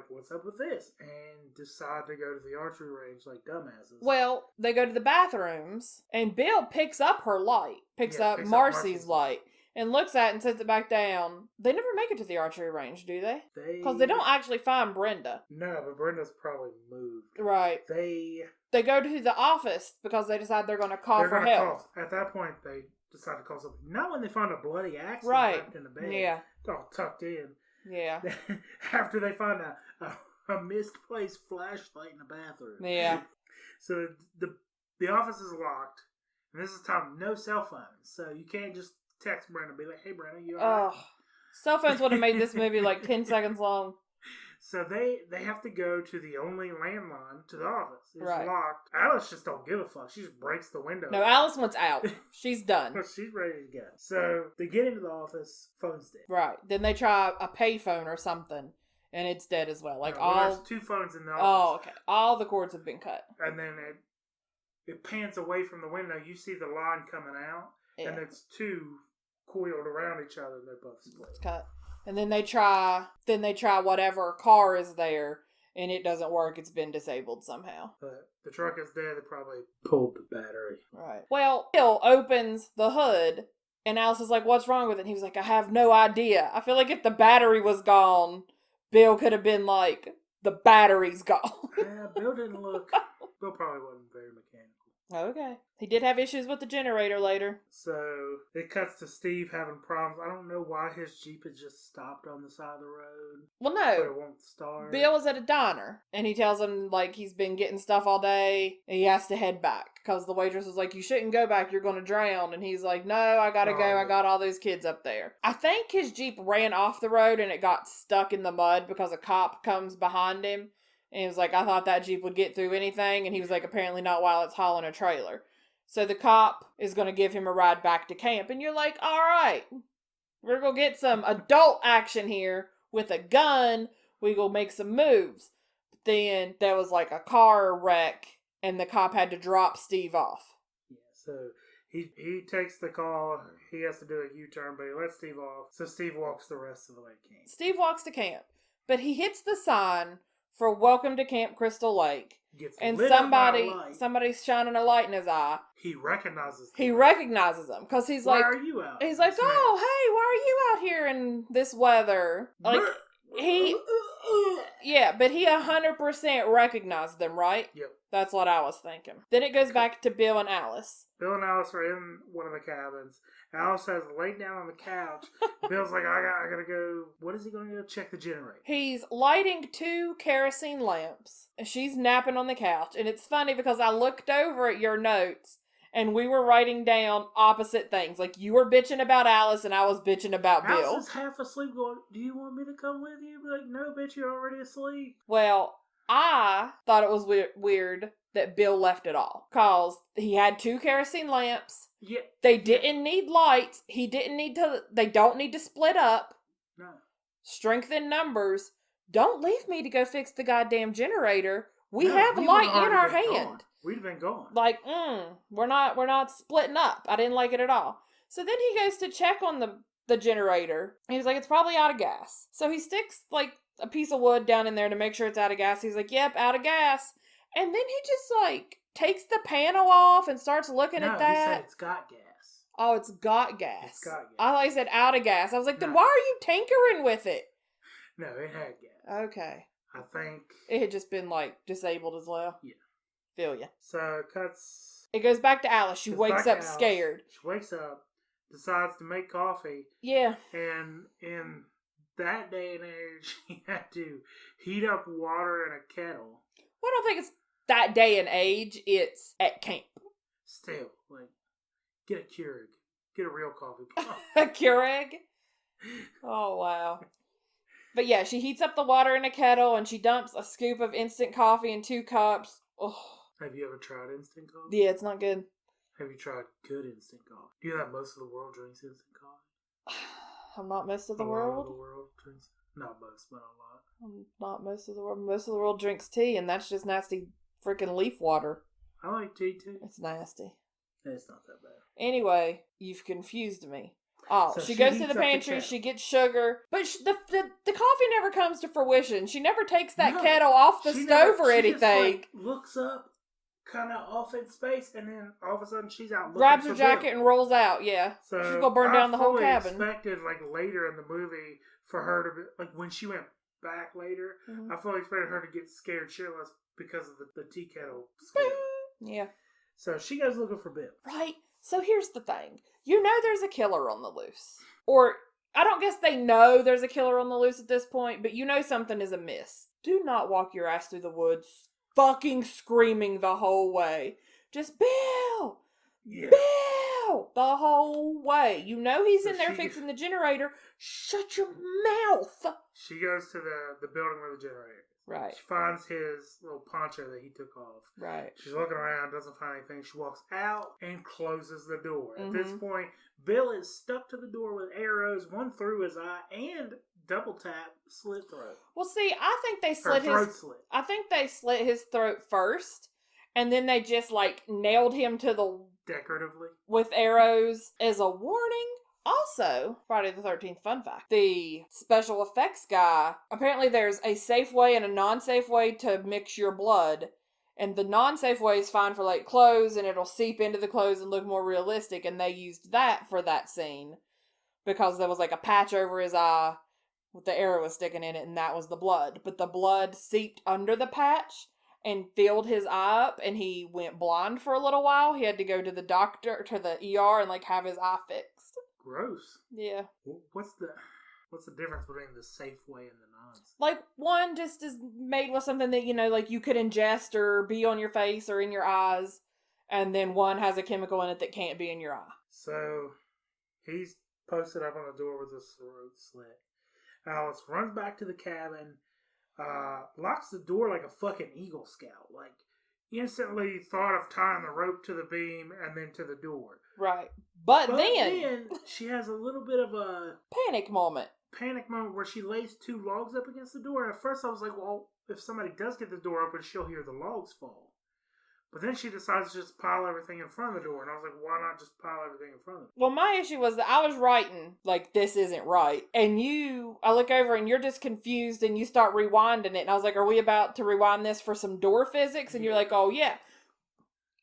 [SPEAKER 1] what's up with this? And decide to go to the archery range like dumbasses.
[SPEAKER 2] Well, they go to the bathrooms, and Bill picks up her light, picks up Marcy's light, and looks at it and sets it back down. They never make it to the archery range, do they? Because they don't actually find Brenda.
[SPEAKER 1] No, but Brenda's probably moved.
[SPEAKER 2] Right. They go to the office because they decide they're going to call for help.
[SPEAKER 1] At that point, they decide to call somebody. Not when they find a bloody axe in the bed.
[SPEAKER 2] Yeah.
[SPEAKER 1] It's all tucked in.
[SPEAKER 2] Yeah.
[SPEAKER 1] After they find a misplaced flashlight in the bathroom.
[SPEAKER 2] Yeah.
[SPEAKER 1] So the office is locked, and this is time no cell phones, so you can't just text Brenda and be like, "Hey, Brenda, you all right?"
[SPEAKER 2] Cell phones would have made this movie like 10 seconds long.
[SPEAKER 1] So they have to go to the only landline to the office. It's locked. Alice just don't give a fuck. She just breaks the window.
[SPEAKER 2] No, Alice wants out. She's done.
[SPEAKER 1] She's ready to go. So they get into the office. Phone's dead.
[SPEAKER 2] Right. Then they try a payphone or something, and it's dead as well. Like
[SPEAKER 1] there's 2 phones in the office.
[SPEAKER 2] Oh, okay. All the cords have been cut.
[SPEAKER 1] And then it pans away from the window. You see the line coming out, and it's 2 coiled around each other. They're both split.
[SPEAKER 2] It's cut. And then they try whatever car is there, and it doesn't work. It's been disabled somehow.
[SPEAKER 1] But the truck is dead. They probably pulled the battery.
[SPEAKER 2] Right. Well, Bill opens the hood, and Alice is like, what's wrong with it? And he was like, I have no idea. I feel like if the battery was gone, Bill could have been like, the battery's gone.
[SPEAKER 1] Yeah, Bill didn't look... Bill probably wasn't very mechanical.
[SPEAKER 2] Okay. He did have issues with the generator later.
[SPEAKER 1] So, it cuts to Steve having problems. I don't know why his Jeep had just stopped on the side of the road.
[SPEAKER 2] Well, no.
[SPEAKER 1] But it won't start.
[SPEAKER 2] Bill was at a diner, and he tells him, like, he's been getting stuff all day, and he has to head back. Because the waitress was like, you shouldn't go back, you're going to drown. And he's like, no, I gotta go, I got all those kids up there. I think his Jeep ran off the road, and it got stuck in the mud because a cop comes behind him. And he was like, I thought that Jeep would get through anything. And he was like, apparently not while it's hauling a trailer. So the cop is going to give him a ride back to camp. And you're like, all right, we're going to get some adult action here with a gun. We going to make some moves. But then there was like a car wreck, and the cop had to drop Steve off.
[SPEAKER 1] Yeah, so he takes the call. He has to do a U-turn, but he lets Steve off. So Steve walks the rest of the way to camp.
[SPEAKER 2] Steve walks to camp, but he hits the sign for Welcome to Camp Crystal Lake. And somebody's shining a light in his eye.
[SPEAKER 1] He recognizes
[SPEAKER 2] them because he's like,
[SPEAKER 1] why are you out?
[SPEAKER 2] He's like, oh, hey, why are you out here in this weather? Like, but he 100% recognized them, right?
[SPEAKER 1] Yep.
[SPEAKER 2] That's what I was thinking. Then it goes back to Bill and Alice.
[SPEAKER 1] Bill and Alice are in one of the cabins, Alice has laid down on the couch. Bill's like, I gotta go. What is he gonna go check the generator?
[SPEAKER 2] He's lighting 2 kerosene lamps. She's napping on the couch. And it's funny because I looked over at your notes and we were writing down opposite things. Like, you were bitching about Alice and I was bitching about Bill.
[SPEAKER 1] Alice is half asleep going, do you want me to come with you? Be like, no, bitch, you're already asleep.
[SPEAKER 2] Well, I thought it was weird that Bill left it all. Because he had 2 kerosene lamps.
[SPEAKER 1] Yeah.
[SPEAKER 2] They didn't need lights. They don't need to split up.
[SPEAKER 1] No.
[SPEAKER 2] Strength in numbers. Don't leave me to go fix the goddamn generator. We have light in our hand.
[SPEAKER 1] Gone. We'd have been gone.
[SPEAKER 2] Like, we're not splitting up. I didn't like it at all. So then he goes to check on the generator. He's like, it's probably out of gas. So he sticks like a piece of wood down in there to make sure it's out of gas. He's like, yep, out of gas. And then he just like takes the panel off and starts looking at that.
[SPEAKER 1] He said it's got gas.
[SPEAKER 2] Oh, it's got gas.
[SPEAKER 1] It's got gas.
[SPEAKER 2] I thought he said out of gas. I was like, then why are you tinkering with it?
[SPEAKER 1] No, it had gas.
[SPEAKER 2] Okay.
[SPEAKER 1] I think
[SPEAKER 2] it had just been like disabled as well.
[SPEAKER 1] Yeah.
[SPEAKER 2] Feel ya.
[SPEAKER 1] So it cuts.
[SPEAKER 2] It goes back to Alice. She wakes up scared.
[SPEAKER 1] She wakes up, decides to make coffee.
[SPEAKER 2] Yeah.
[SPEAKER 1] And in that day and age, she had to heat up water in a kettle.
[SPEAKER 2] Well, I don't think it's that day and age. It's at camp.
[SPEAKER 1] Still, like, get a Keurig. Get a real coffee pot.
[SPEAKER 2] A Keurig? Oh, wow. But yeah, she heats up the water in a kettle and she dumps a scoop of instant coffee in 2 cups. Oh.
[SPEAKER 1] Have you ever tried instant coffee?
[SPEAKER 2] Yeah, it's not good.
[SPEAKER 1] Have you tried good instant coffee? Do you know that most of the world drinks instant coffee?
[SPEAKER 2] I'm not most of the world.
[SPEAKER 1] A lot of the world drinks. Not most, but a lot.
[SPEAKER 2] I'm not most of the world. Most of the world drinks tea, and that's just nasty freaking leaf water.
[SPEAKER 1] I like tea too.
[SPEAKER 2] It's nasty.
[SPEAKER 1] It's not that bad.
[SPEAKER 2] Anyway, you've confused me. Oh,
[SPEAKER 1] so
[SPEAKER 2] she goes to the pantry, she gets sugar, but the coffee never comes to fruition. She never takes that kettle off the stove or anything.
[SPEAKER 1] She just, like, looks up, kind of off in space, and then all of a sudden she's out looking
[SPEAKER 2] grabs her jacket and rolls out, yeah.
[SPEAKER 1] So
[SPEAKER 2] she's gonna burn down the whole cabin.
[SPEAKER 1] I expected, like, later in the movie for her to be, like, when she went back later, I fully expected her to get scared shitless because of the tea kettle scare.
[SPEAKER 2] Yeah.
[SPEAKER 1] So she goes looking for Bill.
[SPEAKER 2] Right. So here's the thing. You know there's a killer on the loose. Or, I don't guess they know there's a killer on the loose at this point, but you know something is amiss. Do not walk your ass through the woods fucking screaming the whole way. Just, Bill! Yeah. Bill! The whole way. You know he's in there fixing the generator. Shut your mouth!
[SPEAKER 1] She goes to the building where the generator is.
[SPEAKER 2] Right.
[SPEAKER 1] She finds his little poncho that he took off.
[SPEAKER 2] Right.
[SPEAKER 1] She's looking around, doesn't find anything. She walks out and closes the door. At this point, Bill is stuck to the door with arrows, one through his eye, and double tap slit throat.
[SPEAKER 2] Well, see, I think they slit I think they slit his throat first, and then they just like nailed him to the
[SPEAKER 1] decoratively
[SPEAKER 2] with arrows as a warning. Also, Friday the 13th fun fact, the special effects guy, apparently there's a safe way and a non-safe way to mix your blood. And the non-safe way is fine for like clothes and it'll seep into the clothes and look more realistic. And they used that for that scene because there was like a patch over his eye with the arrow was sticking in it and that was the blood. But the blood seeped under the patch and filled his eye up and he went blind for a little while. He had to go to the doctor, to the ER and like have his eye fixed.
[SPEAKER 1] Gross.
[SPEAKER 2] Yeah.
[SPEAKER 1] What's the difference between the safe way and the non?
[SPEAKER 2] Like, one just is made with something that, you know, like you could ingest or be on your face or in your eyes. And then one has a chemical in it that can't be in your eye.
[SPEAKER 1] So, he's posted up on the door with his throat slit. Alice runs back to the cabin, locks the door like a fucking Eagle Scout. Like, instantly thought of tying the rope to the beam and then to the door.
[SPEAKER 2] Right. But then
[SPEAKER 1] she has a little bit of a
[SPEAKER 2] panic moment
[SPEAKER 1] where she lays 2 logs up against the door. And at first I was like, well, if somebody does get the door open, she'll hear the logs fall. But then she decides to just pile everything in front of the door. And I was like, why not just pile everything in front of it?
[SPEAKER 2] Well, my issue was that I was writing, like, this isn't right. And I look over and you're just confused and you start rewinding it. And I was like, are we about to rewind this for some door physics? And you're like, oh, yeah.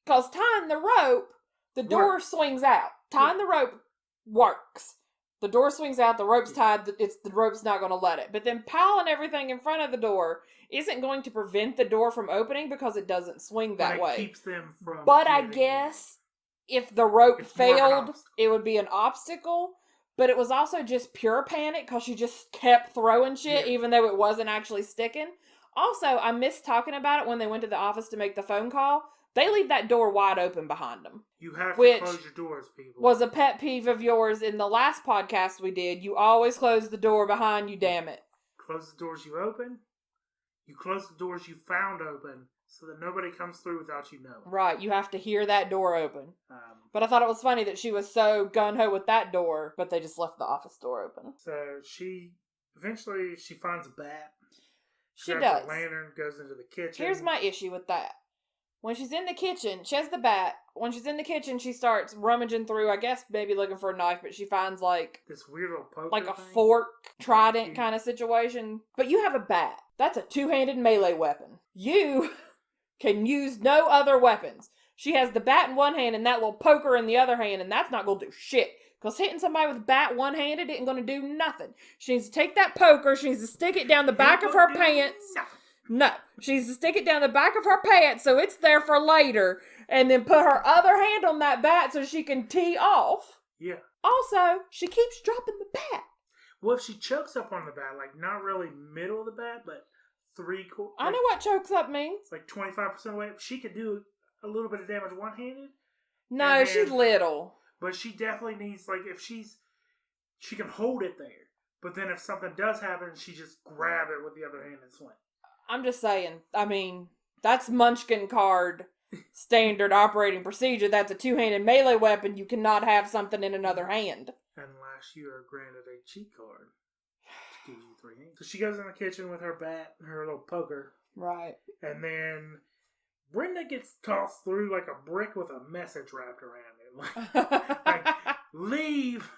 [SPEAKER 2] Because tying the rope, the door swings out. Tying the rope works. The door swings out, the rope's tied, the rope's not going to let it. But then piling everything in front of the door isn't going to prevent the door from opening because it doesn't swing that way.
[SPEAKER 1] It keeps them from...
[SPEAKER 2] But I guess if the rope
[SPEAKER 1] It's more of an
[SPEAKER 2] failed,
[SPEAKER 1] obstacle.
[SPEAKER 2] it would be an obstacle. But it was also just pure panic because she just kept throwing shit
[SPEAKER 1] Yeah.
[SPEAKER 2] even though it wasn't actually sticking. Also, I missed talking about it when they went to the office to make the phone call. They leave that door wide open behind them.
[SPEAKER 1] You have to
[SPEAKER 2] Which
[SPEAKER 1] close your doors, people.
[SPEAKER 2] was a pet peeve of yours in the last podcast we did. You always close the door behind you, damn it.
[SPEAKER 1] Close the doors you open. You close the doors you found open so that nobody comes through without you knowing.
[SPEAKER 2] Right, you have to hear that door open. But I thought it was funny that she was so gun-ho with that door, but they just left the office door open.
[SPEAKER 1] So eventually she finds a bat.
[SPEAKER 2] She
[SPEAKER 1] grabs
[SPEAKER 2] does.
[SPEAKER 1] a lantern, goes into the kitchen.
[SPEAKER 2] Here's my issue with that. When she's in the kitchen, she has the bat. When she's in the kitchen, she starts rummaging through, I guess maybe looking for a knife, but she finds like
[SPEAKER 1] this weird little poker
[SPEAKER 2] like a
[SPEAKER 1] thing.
[SPEAKER 2] fork, trident kind of situation. But you have a bat. That's a two-handed melee weapon. You can use no other weapons. She has the bat in one hand and that little poker in the other hand, and that's not going to do shit. Because hitting somebody with a bat one-handed isn't going to do nothing. She needs to take that poker, she needs to stick it down the back of her pants. No, she needs to stick it down the back of her pants so it's there for later, and then put her other hand on that bat so she can tee off.
[SPEAKER 1] Yeah.
[SPEAKER 2] Also, she keeps dropping the bat.
[SPEAKER 1] Well, if she chokes up on the bat, like not really middle of the bat, but 3/4.
[SPEAKER 2] I know what chokes up means.
[SPEAKER 1] It's like 25% away. She could do a little bit of damage one-handed.
[SPEAKER 2] No, she's little.
[SPEAKER 1] But she definitely needs, like, if she can hold it there. But then if something does happen, she just grab it with the other hand and swing.
[SPEAKER 2] I'm just saying, I mean, that's Munchkin card standard operating procedure. That's a two-handed melee weapon. You cannot have something in another hand.
[SPEAKER 1] Unless you are granted a cheat card. Which gives you 3 hands. So she goes in the kitchen with her bat and her little poker.
[SPEAKER 2] Right.
[SPEAKER 1] And then Brenda gets tossed through like a brick with a message wrapped around it. Like, leave!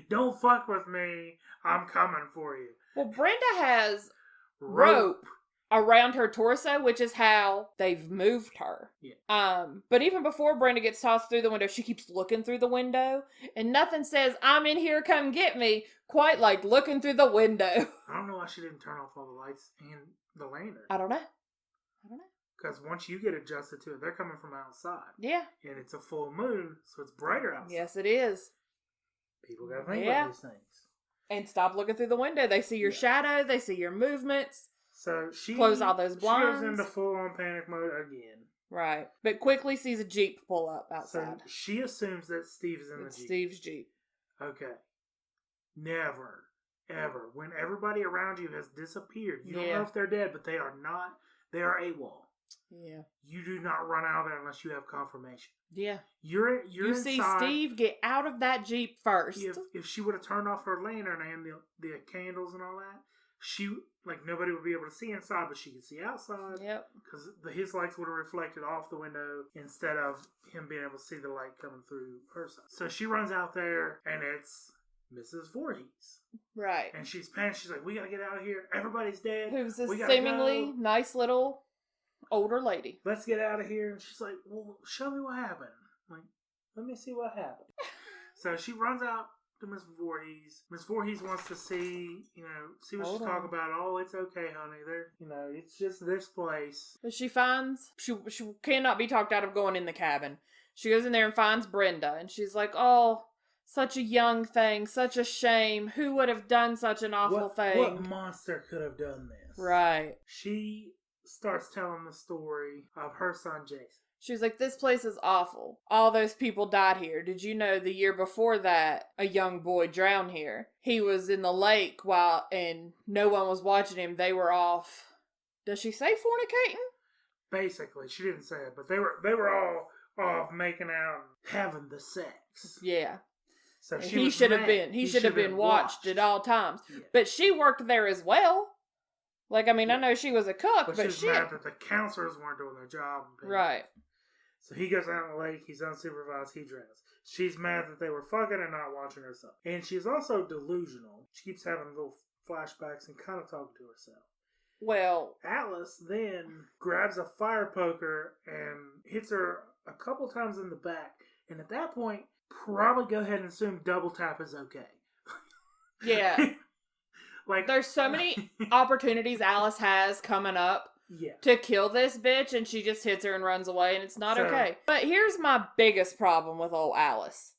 [SPEAKER 1] Don't fuck with me. I'm coming for you.
[SPEAKER 2] Well, Brenda has rope around her torso, which is how they've moved her.
[SPEAKER 1] Yeah.
[SPEAKER 2] But even before Brenda gets tossed through the window, she keeps looking through the window, and nothing says, I'm in here, come get me, quite like looking through the window.
[SPEAKER 1] I don't know why she didn't turn off all the lights and the lantern.
[SPEAKER 2] I don't know.
[SPEAKER 1] Because once you get adjusted to it, they're coming from outside.
[SPEAKER 2] Yeah.
[SPEAKER 1] And it's a full moon, so it's brighter outside.
[SPEAKER 2] Yes, it is.
[SPEAKER 1] People gotta think about these things.
[SPEAKER 2] And stop looking through the window. They see your shadow, they see your movements.
[SPEAKER 1] So she
[SPEAKER 2] close all those blinds.
[SPEAKER 1] She goes into full-on panic mode again.
[SPEAKER 2] Right. But quickly sees a Jeep pull up outside.
[SPEAKER 1] So she assumes that Steve is in the Jeep.
[SPEAKER 2] Steve's Jeep.
[SPEAKER 1] Okay. Never, ever, when everybody around you has disappeared, you don't know if they're dead, but they are not. They are AWOL.
[SPEAKER 2] Yeah.
[SPEAKER 1] You do not run out of there unless you have confirmation.
[SPEAKER 2] Yeah.
[SPEAKER 1] You're
[SPEAKER 2] you
[SPEAKER 1] inside.
[SPEAKER 2] See Steve get out of that Jeep first.
[SPEAKER 1] If she would have turned off her lantern and the candles and all that, nobody would be able to see inside, but she could see outside.
[SPEAKER 2] Yep.
[SPEAKER 1] Because his lights would have reflected off the window instead of him being able to see the light coming through her side. So she runs out there, and it's Mrs. Voorhees.
[SPEAKER 2] Right.
[SPEAKER 1] And she's panicked. She's like, we gotta get out of here. Everybody's dead.
[SPEAKER 2] Who's a seemingly nice little older lady.
[SPEAKER 1] Let's get out of here. And she's like, well, show me what happened. I'm like, let me see what happened. So she runs out to Miss Voorhees. Miss Voorhees wants to see what she's talking about. Oh, it's okay, honey. It's just this place.
[SPEAKER 2] But she finds, she cannot be talked out of going in the cabin. She goes in there and finds Brenda. And she's like, oh, such a young thing. Such a shame. Who would have done such an awful thing?
[SPEAKER 1] What monster could have done this?
[SPEAKER 2] Right.
[SPEAKER 1] She starts telling the story of her son, Jason.
[SPEAKER 2] She was like, this place is awful. All those people died here. Did you know the year before that, a young boy drowned here? He was in the lake and no one was watching him. They were off. Does she say fornicating?
[SPEAKER 1] Basically, she didn't say it, but they were all off making out and having the sex.
[SPEAKER 2] Yeah.
[SPEAKER 1] So
[SPEAKER 2] he should have been watched at all times. Yeah. But she worked there as well. I know she was a cook, but
[SPEAKER 1] she's mad that the counselors weren't doing their job.
[SPEAKER 2] Right.
[SPEAKER 1] So he goes out in the lake, he's unsupervised, he drowns. She's mad that they were fucking and not watching her son. And she's also delusional. She keeps having little flashbacks and kind of talking to herself.
[SPEAKER 2] Well,
[SPEAKER 1] Alice then grabs a fire poker and hits her a couple times in the back. And at that point, probably go ahead and assume double tap is okay.
[SPEAKER 2] Yeah. There's so many opportunities Alice has coming up to kill this bitch, and she just hits her and runs away, and it's not okay. But here's my biggest problem with old Alice.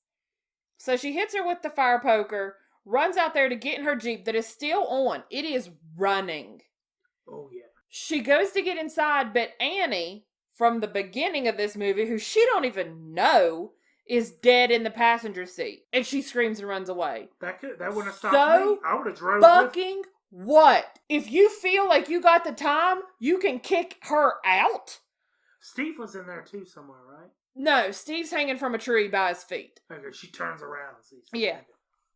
[SPEAKER 2] So she hits her with the fire poker, runs out there to get in her Jeep that is still on. It is running.
[SPEAKER 1] Oh, yeah.
[SPEAKER 2] She goes to get inside, but Annie, from the beginning of this movie, who she don't even know, is dead in the passenger seat. And she screams and runs away.
[SPEAKER 1] That wouldn't have stopped me. I would have drove
[SPEAKER 2] fucking what? If you feel like you got the time, you can kick her out?
[SPEAKER 1] Steve was in there too somewhere, right?
[SPEAKER 2] No, Steve's hanging from a tree by his feet.
[SPEAKER 1] Okay, she turns around and sees.
[SPEAKER 2] Yeah.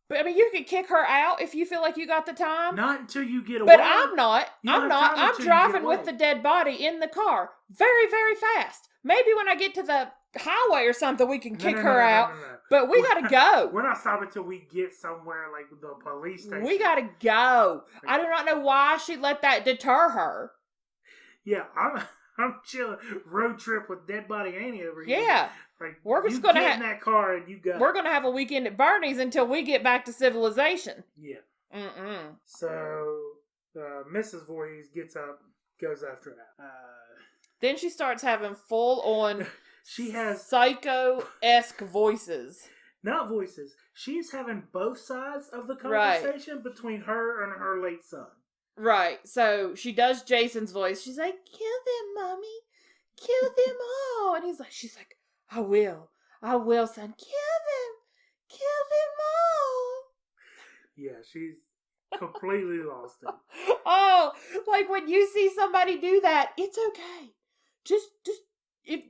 [SPEAKER 2] But I mean, you could kick her out if you feel like you got the time.
[SPEAKER 1] Not until you get away.
[SPEAKER 2] But I'm not. I'm driving with the dead body in the car very, very fast. Maybe when I get to the highway or something, we can kick her out. No. But we gotta go.
[SPEAKER 1] We're not stopping until we get somewhere like the police station.
[SPEAKER 2] We gotta go. I do not know why she let that deter her.
[SPEAKER 1] Yeah, I'm chilling. Road trip with dead body Annie over here.
[SPEAKER 2] Yeah.
[SPEAKER 1] Like,
[SPEAKER 2] we're just gonna
[SPEAKER 1] get in that car and you go.
[SPEAKER 2] We're gonna have a weekend at Bernie's until we get back to civilization.
[SPEAKER 1] Yeah.
[SPEAKER 2] Mm-mm.
[SPEAKER 1] So Mrs. Voorhees gets up, goes after that.
[SPEAKER 2] Then she starts having full on.
[SPEAKER 1] She has
[SPEAKER 2] psycho-esque voices.
[SPEAKER 1] Not voices. She's having both sides of the conversation between her and her late son. Right.
[SPEAKER 2] So she does Jason's voice. She's like, "Kill them, Mommy. Kill them all." And she's like, I will, son. Kill them all.
[SPEAKER 1] Yeah, she's completely lost it.
[SPEAKER 2] Oh, like when you see somebody do that, it's okay. Just if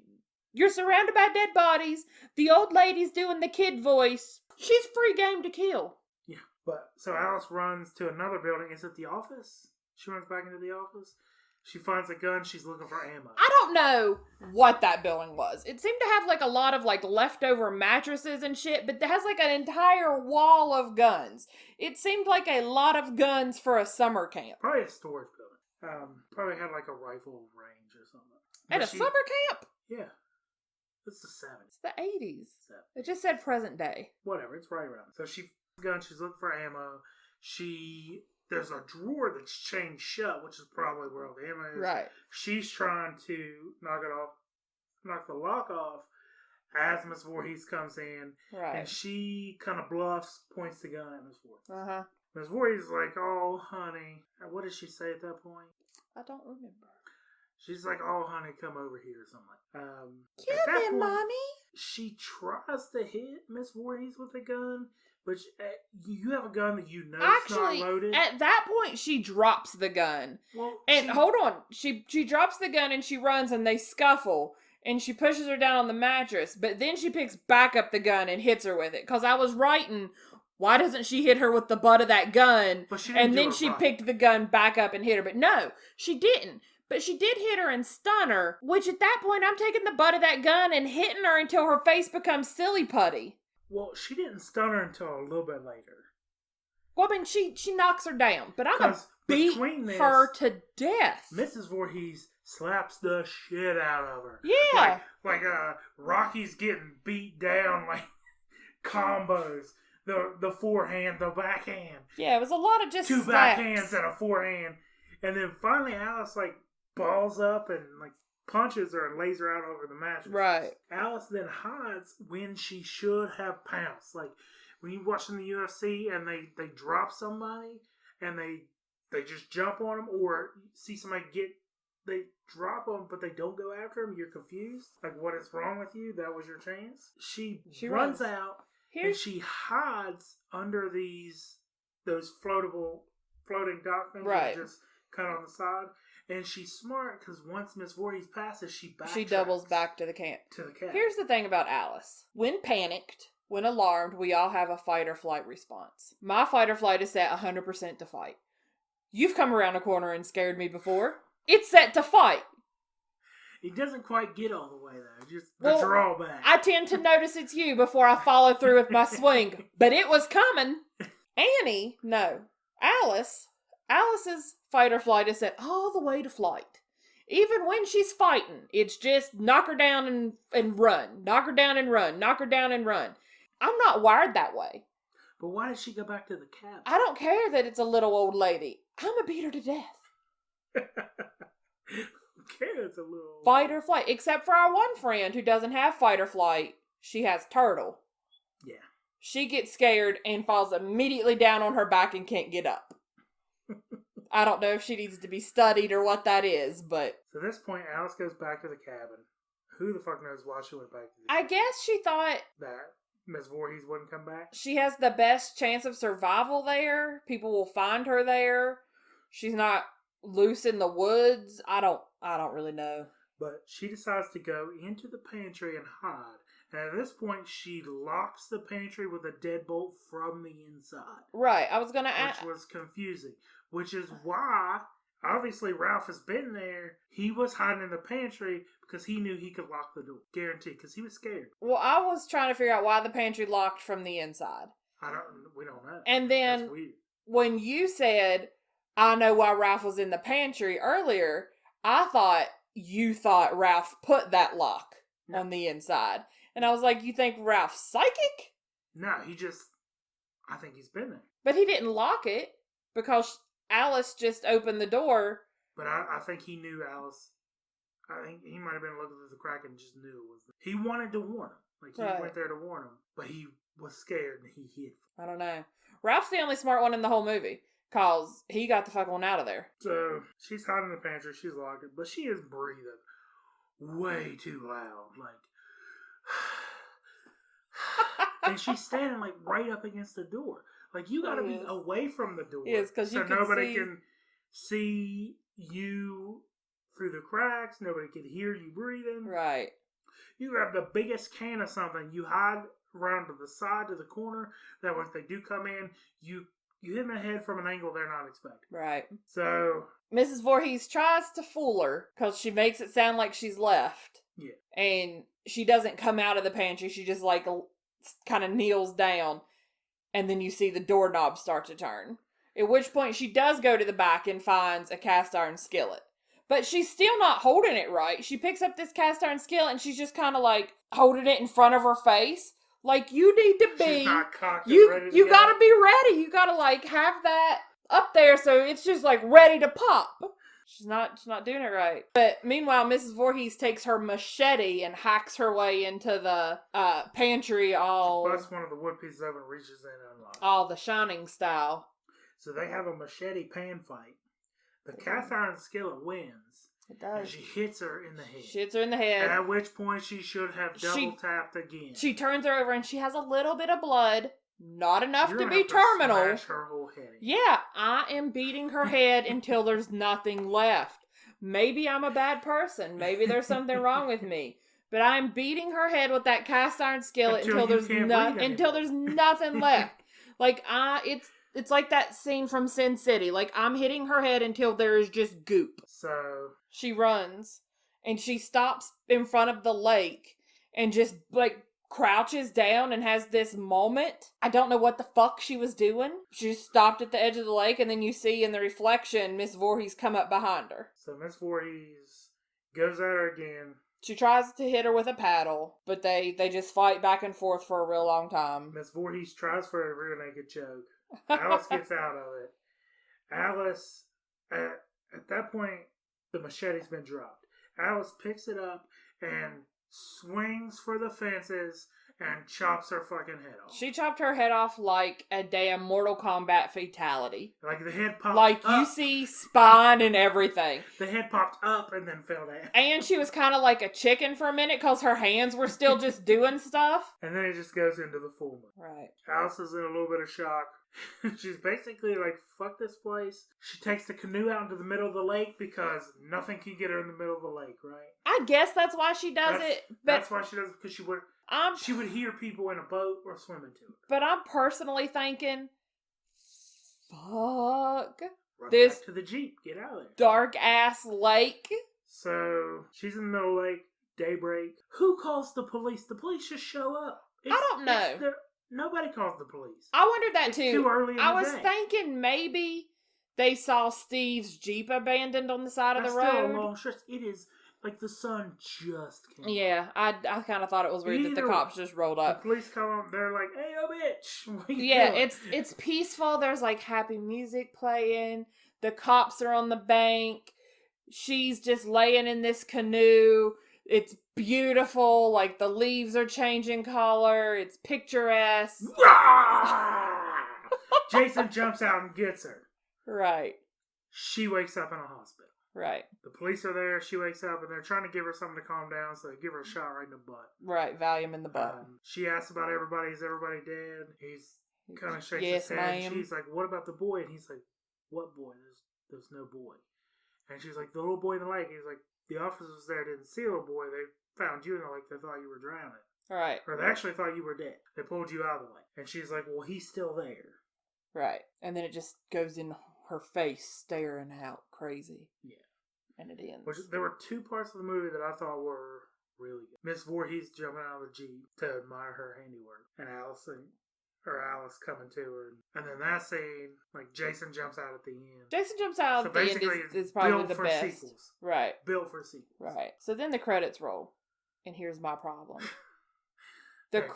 [SPEAKER 2] you're surrounded by dead bodies, the old lady's doing the kid voice, she's free game to kill.
[SPEAKER 1] Yeah, but so Alice runs to another building. Is it the office? She runs back into the office. She finds a gun. She's looking for ammo.
[SPEAKER 2] I don't know what that building was. It seemed to have like a lot of like leftover mattresses and shit, but it has like an entire wall of guns. It seemed like a lot of guns for a summer camp.
[SPEAKER 1] Probably a storage building. Probably had like a rifle range or something.
[SPEAKER 2] At a summer camp?
[SPEAKER 1] Yeah. It's the 70s.
[SPEAKER 2] It's the 80s. It just said present day.
[SPEAKER 1] Whatever, it's right around. So she gun, she's looking for ammo. There's a drawer that's chained shut, which is probably where all the ammo is.
[SPEAKER 2] Right.
[SPEAKER 1] She's trying to knock the lock off as Miss Voorhees comes in.
[SPEAKER 2] Right.
[SPEAKER 1] And she kind of bluffs, points the gun at Miss Voorhees.
[SPEAKER 2] Uh-huh.
[SPEAKER 1] Miss Voorhees is like, "Oh, honey." What did she say at that point?
[SPEAKER 2] I don't remember.
[SPEAKER 1] She's like, "Oh, honey, come over here," or something.
[SPEAKER 2] Kill them, Mommy.
[SPEAKER 1] She tries to hit Miss Voorhees with a gun, but you have a gun that you know is not loaded.
[SPEAKER 2] At that point, she drops the gun.
[SPEAKER 1] Well,
[SPEAKER 2] hold on. She drops the gun and she runs and they scuffle. And she pushes her down on the mattress. But then she picks back up the gun and hits her with it. Because I was writing, why doesn't she hit her with the butt of that gun? And then she picked the gun back up and hit her. But no, she didn't. But she did hit her and stun her. Which at that point, I'm taking the butt of that gun and hitting her until her face becomes silly putty.
[SPEAKER 1] Well, she didn't stun her until a little bit later.
[SPEAKER 2] Well, I mean, she knocks her down. But I'm going to beat her to death.
[SPEAKER 1] Mrs. Voorhees slaps the shit out of her.
[SPEAKER 2] Yeah.
[SPEAKER 1] Like Rocky's getting beat down, like combos. The forehand, the backhand.
[SPEAKER 2] Yeah, it was a lot of just
[SPEAKER 1] two
[SPEAKER 2] slaps.
[SPEAKER 1] backhands and a forehand. And then finally Alice like balls up and like punches her and lays her out over the mattress.
[SPEAKER 2] Right.
[SPEAKER 1] Alice then hides when she should have pounced. Like when you're watching the UFC and they drop somebody and they just jump on them, or see somebody they drop them but they don't go after them, you're confused. Like, what is wrong with you? That was your chance. She runs out and she hides under those floating dock things.
[SPEAKER 2] Right.
[SPEAKER 1] Just kind of on the side. And she's smart because once Miss Voorhees passes, she
[SPEAKER 2] doubles back to the camp.
[SPEAKER 1] cabin.
[SPEAKER 2] Here's the thing about Alice. When panicked, when alarmed, we all have a fight or flight response. My fight or flight is set 100% to fight. You've come around a corner and scared me before. It's set to fight.
[SPEAKER 1] It doesn't quite get all the way, though. Just the drawback.
[SPEAKER 2] I tend to notice it's you before I follow through with my swing. But it was coming. Annie, no. Alice's fight or flight is set all the way to flight. Even when she's fighting, it's just knock her down and run. Knock her down and run. Knock her down and run. I'm not wired that way.
[SPEAKER 1] But why did she go back to the cabin?
[SPEAKER 2] I don't care that it's a little old lady. I'm a beat her to death.
[SPEAKER 1] Karen's a little...
[SPEAKER 2] Fight or flight. Except for our one friend who doesn't have fight or flight. She has turtle.
[SPEAKER 1] Yeah.
[SPEAKER 2] She gets scared and falls immediately down on her back and can't get up. I don't know if she needs to be studied or what that is, but...
[SPEAKER 1] So at this point, Alice goes back to the cabin. Who the fuck knows why she went back to the cabin?
[SPEAKER 2] I guess she thought...
[SPEAKER 1] That Miss Voorhees wouldn't come back?
[SPEAKER 2] She has the best chance of survival there. People will find her there. She's not loose in the woods. I don't really know.
[SPEAKER 1] But she decides to go into the pantry and hide. And at this point, she locks the pantry with a deadbolt from the inside.
[SPEAKER 2] Right, I was gonna ask...
[SPEAKER 1] Which was confusing. Which is why, obviously, Ralph has been there. He was hiding in the pantry because he knew he could lock the door. Guaranteed, because he was scared.
[SPEAKER 2] Well, I was trying to figure out why the pantry locked from the inside.
[SPEAKER 1] We don't know.
[SPEAKER 2] And then,
[SPEAKER 1] that's weird.
[SPEAKER 2] When you said, I know why Ralph was in the pantry earlier, I thought you thought Ralph put that lock on the inside. And I was like, you think Ralph's psychic?
[SPEAKER 1] No, I think he's been there.
[SPEAKER 2] But he didn't lock it because Alice just opened the door.
[SPEAKER 1] But I think he knew Alice. I think he might have been looking through the crack and just knew it was there. He wanted to warn him. Like, he went there to warn him. But he was scared and he hid. I
[SPEAKER 2] don't know. Ralph's the only smart one in the whole movie. Because he got the fuck on out of there.
[SPEAKER 1] So, she's hiding in the pantry. She's locked it. But she is breathing way too loud. Like... and she's standing like right up against the door. Like, you gotta be away from the door.
[SPEAKER 2] Yes, because
[SPEAKER 1] so nobody can see you through the cracks. Nobody can hear you breathing.
[SPEAKER 2] Right.
[SPEAKER 1] You grab the biggest can of something. You hide around to the side, to the corner. That way, if they do come in, you hit them in the head from an angle they're not expecting.
[SPEAKER 2] Right.
[SPEAKER 1] So
[SPEAKER 2] Mrs. Voorhees tries to fool her because she makes it sound like she's left.
[SPEAKER 1] Yeah.
[SPEAKER 2] And she doesn't come out of the pantry. She just like kind of kneels down. And then you see the doorknob start to turn. At which point she does go to the back and finds a cast iron skillet. But she's still not holding it right. She picks up this cast iron skillet and she's just kind of like holding it in front of her face. Like, you need to be...
[SPEAKER 1] She's not cocked and
[SPEAKER 2] you
[SPEAKER 1] ready to
[SPEAKER 2] you
[SPEAKER 1] go.
[SPEAKER 2] gotta be ready. You gotta like have that up there so it's just like ready to pop. She's not doing it right. But meanwhile, Mrs. Voorhees takes her machete and hacks her way into the pantry all...
[SPEAKER 1] She busts one of the wood pieces open, reaches in and unlocks.
[SPEAKER 2] All the Shining style.
[SPEAKER 1] So they have a machete pan fight. The cast iron skillet wins.
[SPEAKER 2] It does.
[SPEAKER 1] And she hits her in the head.
[SPEAKER 2] She hits her in the head.
[SPEAKER 1] At which point she should have double tapped again.
[SPEAKER 2] She turns her over and she has a little bit of blood. Not enough
[SPEAKER 1] You're
[SPEAKER 2] to
[SPEAKER 1] gonna
[SPEAKER 2] be
[SPEAKER 1] have to
[SPEAKER 2] terminal.
[SPEAKER 1] smash her whole head in.
[SPEAKER 2] Yeah, I am beating her head until there's nothing left. Maybe I'm a bad person. Maybe there's something wrong with me. But I'm beating her head with that cast iron skillet until there's nothing left. Like it's like that scene from Sin City. Like, I'm hitting her head until there is just goop.
[SPEAKER 1] So
[SPEAKER 2] she runs and she stops in front of the lake and just like crouches down and has this moment. I don't know what the fuck she was doing. She just stopped at the edge of the lake, and then you see in the reflection Miss Voorhees come up behind her.
[SPEAKER 1] So Miss Voorhees goes at her again.
[SPEAKER 2] She tries to hit her with a paddle, but they just fight back and forth for a real long time.
[SPEAKER 1] Miss Voorhees tries for a rear naked choke. Alice gets out of it. Alice, at that point, the machete's been dropped. Alice picks it up and swings for the fences and chops her fucking head off.
[SPEAKER 2] She chopped her head off like a damn Mortal Kombat fatality.
[SPEAKER 1] Like the head popped
[SPEAKER 2] like
[SPEAKER 1] up.
[SPEAKER 2] You see spine and everything.
[SPEAKER 1] The head popped up and then fell down.
[SPEAKER 2] And she was kind of like a chicken for a minute because her hands were still just doing stuff.
[SPEAKER 1] And then it just goes into the full moon.
[SPEAKER 2] Right.
[SPEAKER 1] Alice is in a little bit of shock. She's basically like, fuck this place. She takes the canoe out into the middle of the lake because nothing can get her in the middle of the lake, right?
[SPEAKER 2] I guess that's why she does it. But
[SPEAKER 1] that's why she does it, because she would hear people in a boat or swimming to it.
[SPEAKER 2] But I'm personally thinking, fuck.
[SPEAKER 1] Run
[SPEAKER 2] this
[SPEAKER 1] back to the Jeep. Get out of there.
[SPEAKER 2] Dark ass lake.
[SPEAKER 1] So, she's in the middle of the lake, daybreak. Who calls the police? The police just show up.
[SPEAKER 2] I don't know.
[SPEAKER 1] Nobody calls the police.
[SPEAKER 2] I wondered that too.
[SPEAKER 1] Too early in the day.
[SPEAKER 2] I was thinking maybe they saw Steve's Jeep abandoned on the side of the road.
[SPEAKER 1] Still a long stretch. It is like the sun just came.
[SPEAKER 2] Yeah, I kind of thought it was weird that the cops just rolled up.
[SPEAKER 1] The police come, they're like, "Hey, yo, bitch!" What you
[SPEAKER 2] yeah,
[SPEAKER 1] doing?
[SPEAKER 2] it's peaceful. There's like happy music playing. The cops are on the bank. She's just laying in this canoe. It's beautiful. Like, the leaves are changing color. It's picturesque.
[SPEAKER 1] Jason jumps out and gets her.
[SPEAKER 2] Right.
[SPEAKER 1] She wakes up in a hospital.
[SPEAKER 2] Right.
[SPEAKER 1] The police are there. She wakes up, and they're trying to give her something to calm down, so they give her a shot right in the butt.
[SPEAKER 2] Right. Valium in the butt.
[SPEAKER 1] She asks about everybody. Is everybody dead? He's kind of shakes
[SPEAKER 2] Yes,
[SPEAKER 1] his head.
[SPEAKER 2] ma'am.
[SPEAKER 1] She's like, what about the boy? And he's like, what boy? There's no boy. And she's like, the little boy in the lake. He's like, the officers there didn't see a little boy. They found you in the lake. They thought you were drowning.
[SPEAKER 2] Right.
[SPEAKER 1] Or they actually thought you were dead. They pulled you out of the lake. And she's like, well, he's still there.
[SPEAKER 2] Right. And then it just goes in her face, staring out crazy.
[SPEAKER 1] Yeah.
[SPEAKER 2] And it ends.
[SPEAKER 1] Which, there were two parts of the movie that I thought were really good. Miss Voorhees jumping out of the Jeep to admire her handiwork. And Alice coming to her. And then that scene, like, Jason jumps out at the end.
[SPEAKER 2] Jason jumps out at the end is probably the best.
[SPEAKER 1] Sequels.
[SPEAKER 2] Right.
[SPEAKER 1] Built for sequels.
[SPEAKER 2] Right. So then the credits roll. And here's my problem. The
[SPEAKER 1] Ralph.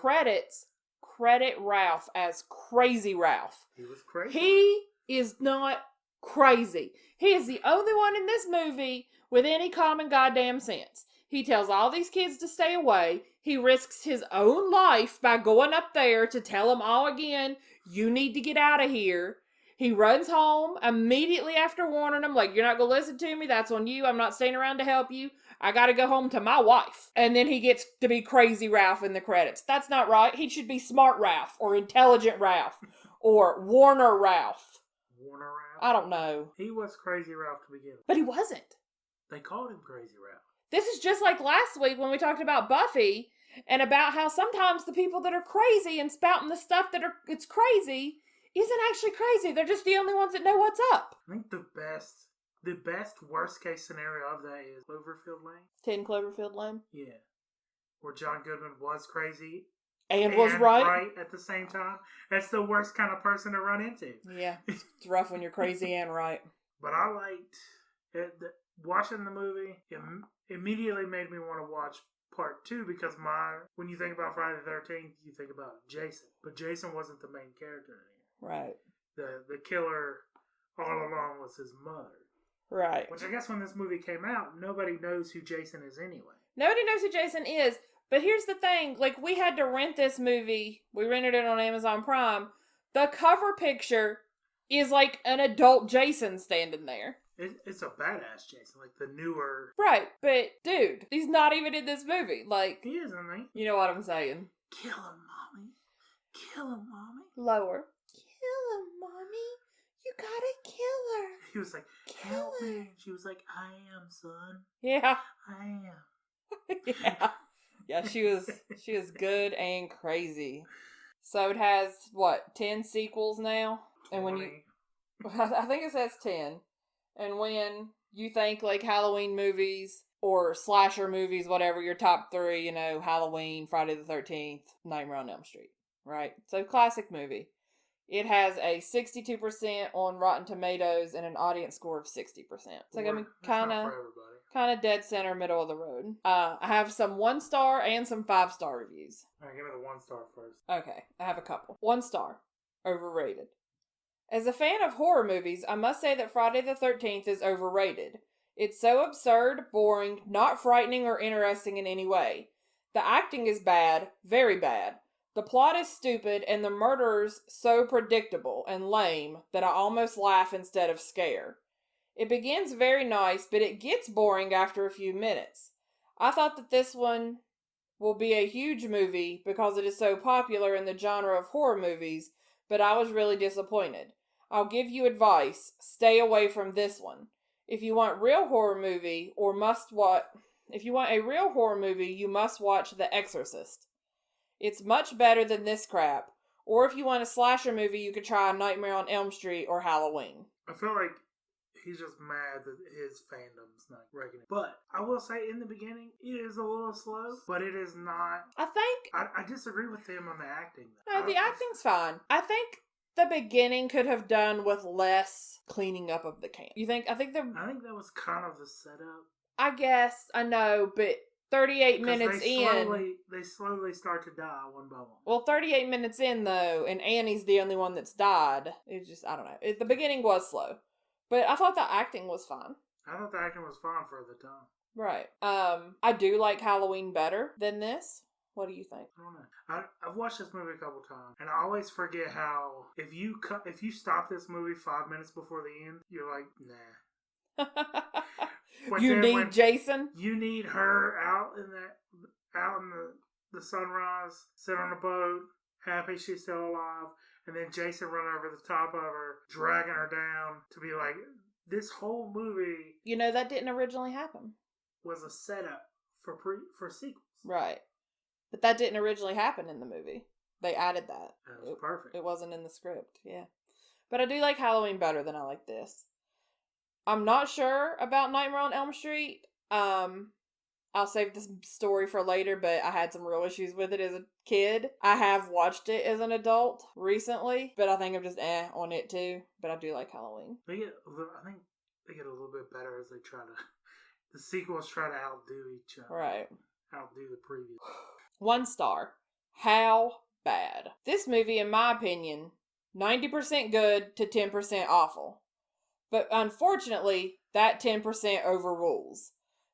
[SPEAKER 2] credits credit Ralph as Crazy Ralph.
[SPEAKER 1] He was crazy.
[SPEAKER 2] He is not crazy. He is the only one in this movie with any common goddamn sense. He tells all these kids to stay away. He risks his own life by going up there to tell them all again, you need to get out of here. He runs home immediately after warning them, like, you're not going to listen to me. That's on you. I'm not staying around to help you. I got to go home to my wife. And then he gets to be Crazy Ralph in the credits. That's not right. He should be Smart Ralph or Intelligent Ralph or Warner Ralph.
[SPEAKER 1] Warner Ralph?
[SPEAKER 2] I don't know.
[SPEAKER 1] He was Crazy Ralph to begin with.
[SPEAKER 2] But he wasn't.
[SPEAKER 1] They called him Crazy Ralph.
[SPEAKER 2] This is just like last week when we talked about Buffy and about how sometimes the people that are crazy and spouting the stuff it's crazy isn't actually crazy. They're just the only ones that know what's up.
[SPEAKER 1] I think the best worst case scenario of that is Cloverfield Lane.
[SPEAKER 2] 10 Cloverfield Lane?
[SPEAKER 1] Yeah. Where John Goodman was crazy.
[SPEAKER 2] And was right.
[SPEAKER 1] Right at the same time. That's the worst kind of person to run into.
[SPEAKER 2] Yeah. It's rough when you're crazy and right.
[SPEAKER 1] But I liked it. Watching the movie, it immediately made me want to watch part 2 because when you think about Friday the 13th, you think about Jason. But Jason wasn't the main character in here.
[SPEAKER 2] Right.
[SPEAKER 1] The killer all along was his mother.
[SPEAKER 2] Right.
[SPEAKER 1] Which I guess when this movie came out, nobody knows who Jason is anyway.
[SPEAKER 2] Nobody knows who Jason is. But here's the thing. Like, we had to rent this movie. We rented it on Amazon Prime. The cover picture is like an adult Jason standing there.
[SPEAKER 1] It's a badass Jason, like the newer...
[SPEAKER 2] Right, but dude, he's not even in this movie. Like,
[SPEAKER 1] he is, isn't he?
[SPEAKER 2] You know what I'm saying.
[SPEAKER 1] Kill him, Mommy. Kill him, Mommy.
[SPEAKER 2] Lower. Kill him, Mommy. You gotta kill her.
[SPEAKER 1] He was like, help me. She was like, I am, son.
[SPEAKER 2] Yeah.
[SPEAKER 1] I am.
[SPEAKER 2] Yeah. Yeah, she was good and crazy. So it has, 10 sequels now?
[SPEAKER 1] 20.
[SPEAKER 2] And when I think it says 10. And when you think, like, Halloween movies or slasher movies, whatever, your top 3, Halloween, Friday the 13th, Nightmare on Elm Street, right? So, classic movie. It has a 62% on Rotten Tomatoes and an audience score of 60%. It's like, kind of dead center, middle of the road. I have some 1-star and some 5-star reviews.
[SPEAKER 1] All right, give me the 1-star first.
[SPEAKER 2] Okay, I have a couple. 1 star. Overrated. As a fan of horror movies, I must say that Friday the 13th is overrated. It's so absurd, boring, not frightening or interesting in any way. The acting is bad, very bad. The plot is stupid, and the murderers so predictable and lame that I almost laugh instead of scare. It begins very nice, but it gets boring after a few minutes. I thought that this one will be a huge movie because it is so popular in the genre of horror movies, but I was really disappointed. I'll give you advice. Stay away from this one. If you want a real horror movie, you must watch The Exorcist. It's much better than this crap. Or if you want a slasher movie, you could try Nightmare on Elm Street or Halloween.
[SPEAKER 1] I feel like he's just mad that his fandom's not reckoning. But I will say in the beginning, it is a little slow, but it is not. I disagree with him on the acting.
[SPEAKER 2] No, the acting's fine. I think the beginning could have done with less cleaning up of the camp. I think that was
[SPEAKER 1] kind of the setup.
[SPEAKER 2] I guess, I know, but 38 minutes in...
[SPEAKER 1] They slowly start to die one by one.
[SPEAKER 2] Well, 38 minutes in, though, and Annie's the only one that's died. It's just, I don't know. The beginning was slow. But I thought the acting was fine.
[SPEAKER 1] I thought the acting was fine for the time.
[SPEAKER 2] Right. I do like Halloween better than this. What do you think?
[SPEAKER 1] I don't know. I've watched this movie a couple times, and I always forget how if you stop this movie 5 minutes before the end, you're like, nah.
[SPEAKER 2] You need Jason.
[SPEAKER 1] You need her out in the sunrise, sit on a boat, happy she's still alive, and then Jason run over the top of her, dragging her down to be like, this whole movie.
[SPEAKER 2] You know that didn't originally happen.
[SPEAKER 1] Was a setup for sequels.
[SPEAKER 2] Right. But that didn't originally happen in the movie. They added that.
[SPEAKER 1] That was perfect.
[SPEAKER 2] It wasn't in the script, yeah. But I do like Halloween better than I like this. I'm not sure about Nightmare on Elm Street. I'll save this story for later, but I had some real issues with it as a kid. I have watched it as an adult recently, but I think I'm just on it too. But I do like Halloween.
[SPEAKER 1] I think they get a little bit better as they try to. The sequels try to outdo each other.
[SPEAKER 2] Right.
[SPEAKER 1] Outdo the previous.
[SPEAKER 2] 1 star. How bad? This movie, in my opinion, 90% good to 10% awful. But unfortunately, that 10% overrules.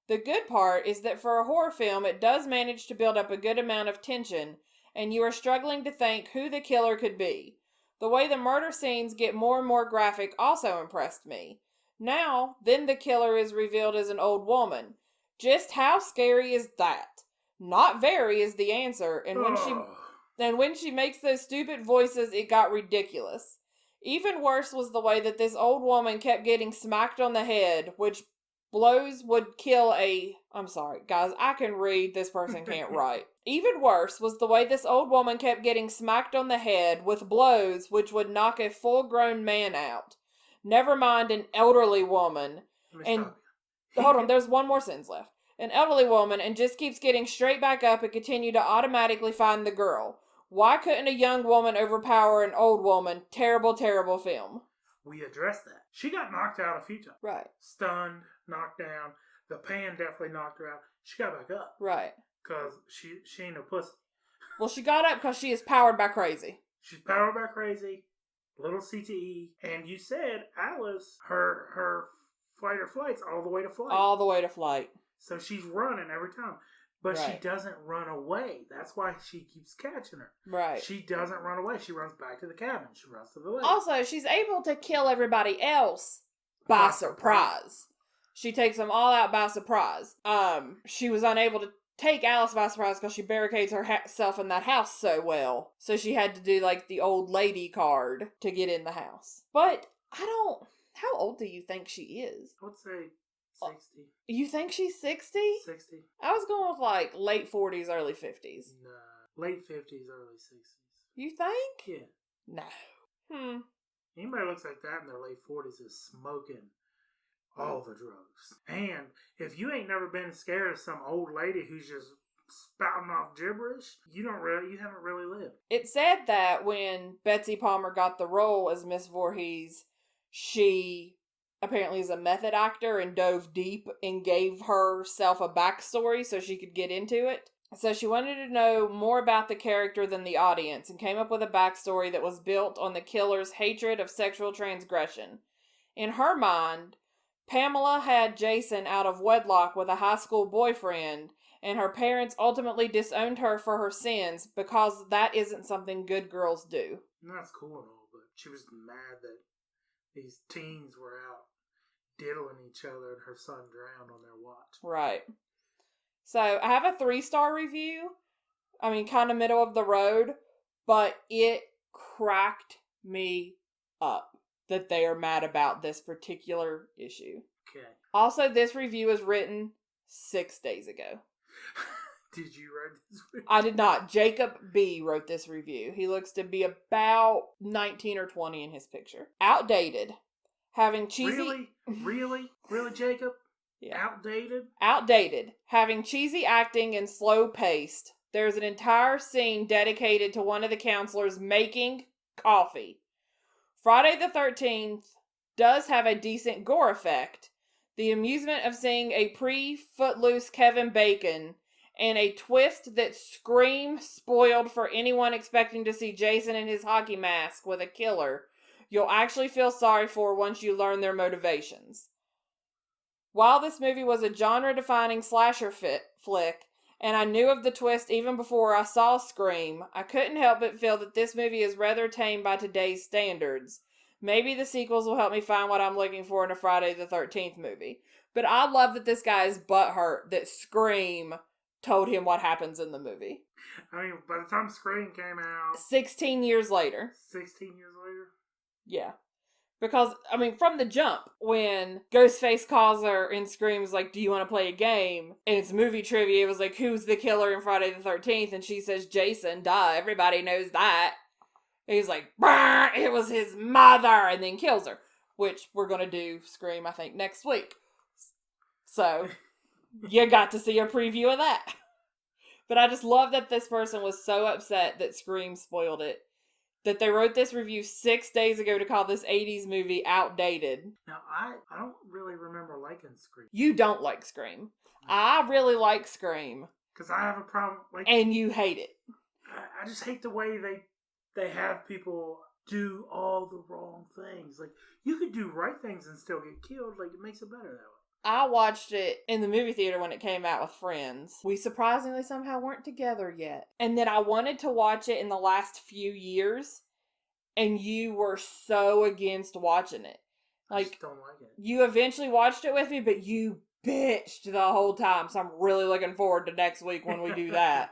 [SPEAKER 2] The good part is that for a horror film, it does manage to build up a good amount of tension, and you are struggling to think who the killer could be. The way the murder scenes get more and more graphic also impressed me. Now, then the killer is revealed as an old woman. Just how scary is that? Not very is the answer, and when she makes those stupid voices, it got ridiculous. Even worse was the way that this old woman kept getting smacked on the head, which blows would kill I'm sorry, guys, I can read, this person can't write. Even worse was the way this old woman kept getting smacked on the head with blows which would knock a full-grown man out. Never mind an elderly woman. And hold on, there's one more sentence left. An elderly woman and just keeps getting straight back up and continue to automatically find the girl. Why couldn't a young woman overpower an old woman? Terrible, terrible film.
[SPEAKER 1] We addressed that. She got knocked out a few times.
[SPEAKER 2] Right.
[SPEAKER 1] Stunned, knocked down. The pan definitely knocked her out. She got back up.
[SPEAKER 2] Right.
[SPEAKER 1] Because she ain't no pussy.
[SPEAKER 2] Well, she got up because she is powered by crazy.
[SPEAKER 1] She's powered by crazy. Little CTE. And you said Alice, her fight or flight's all the way to flight.
[SPEAKER 2] All the way to flight.
[SPEAKER 1] So she's running every time. But
[SPEAKER 2] right.
[SPEAKER 1] She doesn't run away. That's why she keeps catching her.
[SPEAKER 2] Right.
[SPEAKER 1] She doesn't run away. She runs back to the cabin. She runs to the lake.
[SPEAKER 2] Also, she's able to kill everybody else by surprise. She takes them all out by surprise. She was unable to take Alice by surprise because she barricades herself in that house so well. So she had to do like the old lady card to get in the house. But how old do you think she is?
[SPEAKER 1] I would say 60.
[SPEAKER 2] You think she's 60?
[SPEAKER 1] 60.
[SPEAKER 2] I was going with like late 40s, early 50s.
[SPEAKER 1] Nah, late 50s, early 60s.
[SPEAKER 2] You think?
[SPEAKER 1] Yeah.
[SPEAKER 2] No.
[SPEAKER 1] Anybody looks like that in their late 40s is smoking all the drugs. And if you ain't never been scared of some old lady who's just spouting off gibberish, you haven't really lived.
[SPEAKER 2] It said that when Betsy Palmer got the role as Miss Voorhees, she apparently is a method actor and dove deep and gave herself a backstory so she could get into it. So she wanted to know more about the character than the audience and came up with a backstory that was built on the killer's hatred of sexual transgression. In her mind, Pamela had Jason out of wedlock with a high school boyfriend, and her parents ultimately disowned her for her sins because that isn't something good girls do.
[SPEAKER 1] And that's cool and all, but she was mad that these teens were out diddling each other and her son drowned on their watch.
[SPEAKER 2] Right. So I have a 3-star review. I mean, kind of middle of the road, but it cracked me up that they are mad about this particular issue.
[SPEAKER 1] Okay.
[SPEAKER 2] Also, this review was written 6 days ago.
[SPEAKER 1] Did you write this review?
[SPEAKER 2] I did not. Jacob B. wrote this review. He looks to be about 19 or 20 in his picture. Outdated. Having cheesy...
[SPEAKER 1] Really, Jacob?
[SPEAKER 2] Yeah.
[SPEAKER 1] Outdated?
[SPEAKER 2] Having cheesy acting and slow paced. There's an entire scene dedicated to one of the counselors making coffee. Friday the 13th does have a decent gore effect. The amusement of seeing a pre-Footloose Kevin Bacon and a twist that scream spoiled for anyone expecting to see Jason in his hockey mask with a killer you'll actually feel sorry for once you learn their motivations. While this movie was a genre-defining slasher flick, and I knew of the twist even before I saw Scream, I couldn't help but feel that this movie is rather tame by today's standards. Maybe the sequels will help me find what I'm looking for in a Friday the 13th movie. But I love that this guy is butthurt that Scream told him what happens in the movie.
[SPEAKER 1] I mean, by the time Scream came out...
[SPEAKER 2] 16 years later.
[SPEAKER 1] 16 years later?
[SPEAKER 2] Yeah. Because, I mean, from the jump, when Ghostface calls her and screams, like, do you want to play a game? And it's movie trivia. It was like, who's the killer in Friday the 13th? And she says, Jason. Duh, everybody knows that. And he's like, Brr, it was his mother. And then kills her. Which we're going to do Scream, I think, next week. So, you got to see a preview of that. But I just love that this person was so upset that Scream spoiled it, that they wrote this review 6 days ago to call this 80s movie outdated.
[SPEAKER 1] Now, I don't really remember liking Scream.
[SPEAKER 2] You don't like Scream. I really like Scream.
[SPEAKER 1] Because I have a problem...
[SPEAKER 2] and you hate it.
[SPEAKER 1] I just hate the way they have people do all the wrong things. Like, you could do right things and still get killed. Like, it makes it better that way.
[SPEAKER 2] I watched it in the movie theater when it came out with friends. We surprisingly somehow weren't together yet. And then I wanted to watch it in the last few years, and you were so against watching it.
[SPEAKER 1] I just don't like it.
[SPEAKER 2] You eventually watched it with me, but you bitched the whole time, so I'm really looking forward to next week when we do that.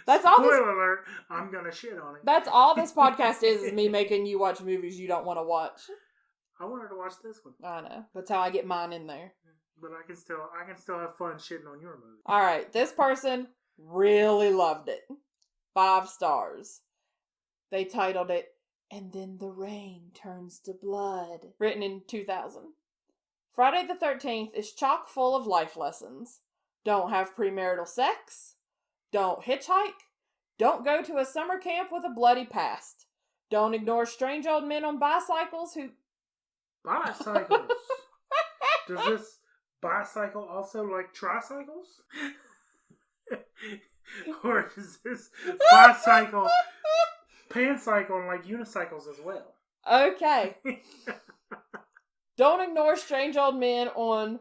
[SPEAKER 2] That's all.
[SPEAKER 1] Spoiler alert, I'm gonna shit on it.
[SPEAKER 2] That's all this podcast is me making you watch movies you don't want to watch.
[SPEAKER 1] I wanted to watch this one.
[SPEAKER 2] I know. That's how I get mine in there.
[SPEAKER 1] But I can still have fun shitting on your movie.
[SPEAKER 2] Alright, this person really loved it. 5 stars. They titled it, And Then the Rain Turns to Blood. Written in 2000. Friday the 13th is chock full of life lessons. Don't have premarital sex. Don't hitchhike. Don't go to a summer camp with a bloody past. Don't ignore strange old men on bicycles who...
[SPEAKER 1] Bicycles? Does this bicycle also like tricycles? Or is this bicycle pancycle and like unicycles as well?
[SPEAKER 2] Okay. Don't ignore strange old men on...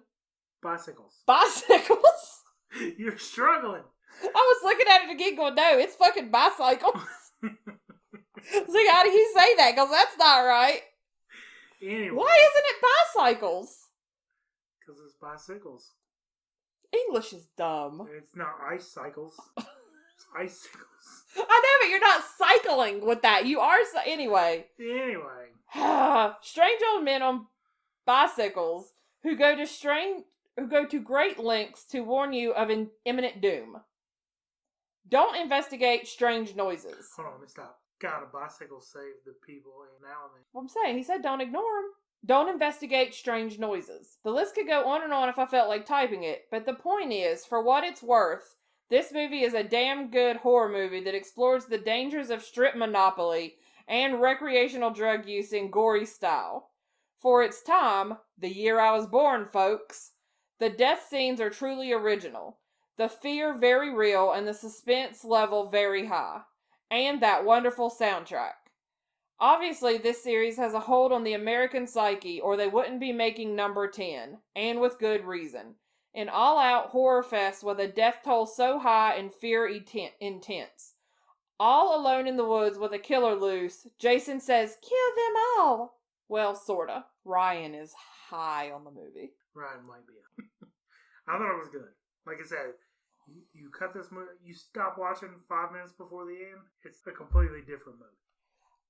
[SPEAKER 1] Bicycles.
[SPEAKER 2] Bicycles?
[SPEAKER 1] You're struggling.
[SPEAKER 2] I was looking at it again going, no, it's fucking bicycles. I was like, how do you say that? Because that's not right.
[SPEAKER 1] Anyway.
[SPEAKER 2] Why isn't it bicycles?
[SPEAKER 1] Because it's bicycles.
[SPEAKER 2] English is dumb.
[SPEAKER 1] It's not ice cycles. It's icicles.
[SPEAKER 2] I know, but you're not cycling with that. You are... Anyway. Strange old men on bicycles who go to great lengths to warn you of imminent doom. Don't investigate strange noises.
[SPEAKER 1] Hold on, let me stop. God, a bicycle saved the people now and then.
[SPEAKER 2] Well, I'm saying, he said don't ignore them. Don't investigate strange noises. The list could go on and on if I felt like typing it, but the point is, for what it's worth, this movie is a damn good horror movie that explores the dangers of strip monopoly and recreational drug use in gory style. For its time, the year I was born, folks, the death scenes are truly original. The fear very real and the suspense level very high. And that wonderful soundtrack. Obviously, this series has a hold on the American psyche, or they wouldn't be making number 10, and with good reason. An all-out horror fest with a death toll so high and fear intense. All alone in the woods with a killer loose, Jason says, kill them all! Well, sorta. Ryan is high on the movie.
[SPEAKER 1] Ryan might be. I thought it was good. Like I said, you cut this movie, you stop watching 5 minutes before the end, it's a completely different movie.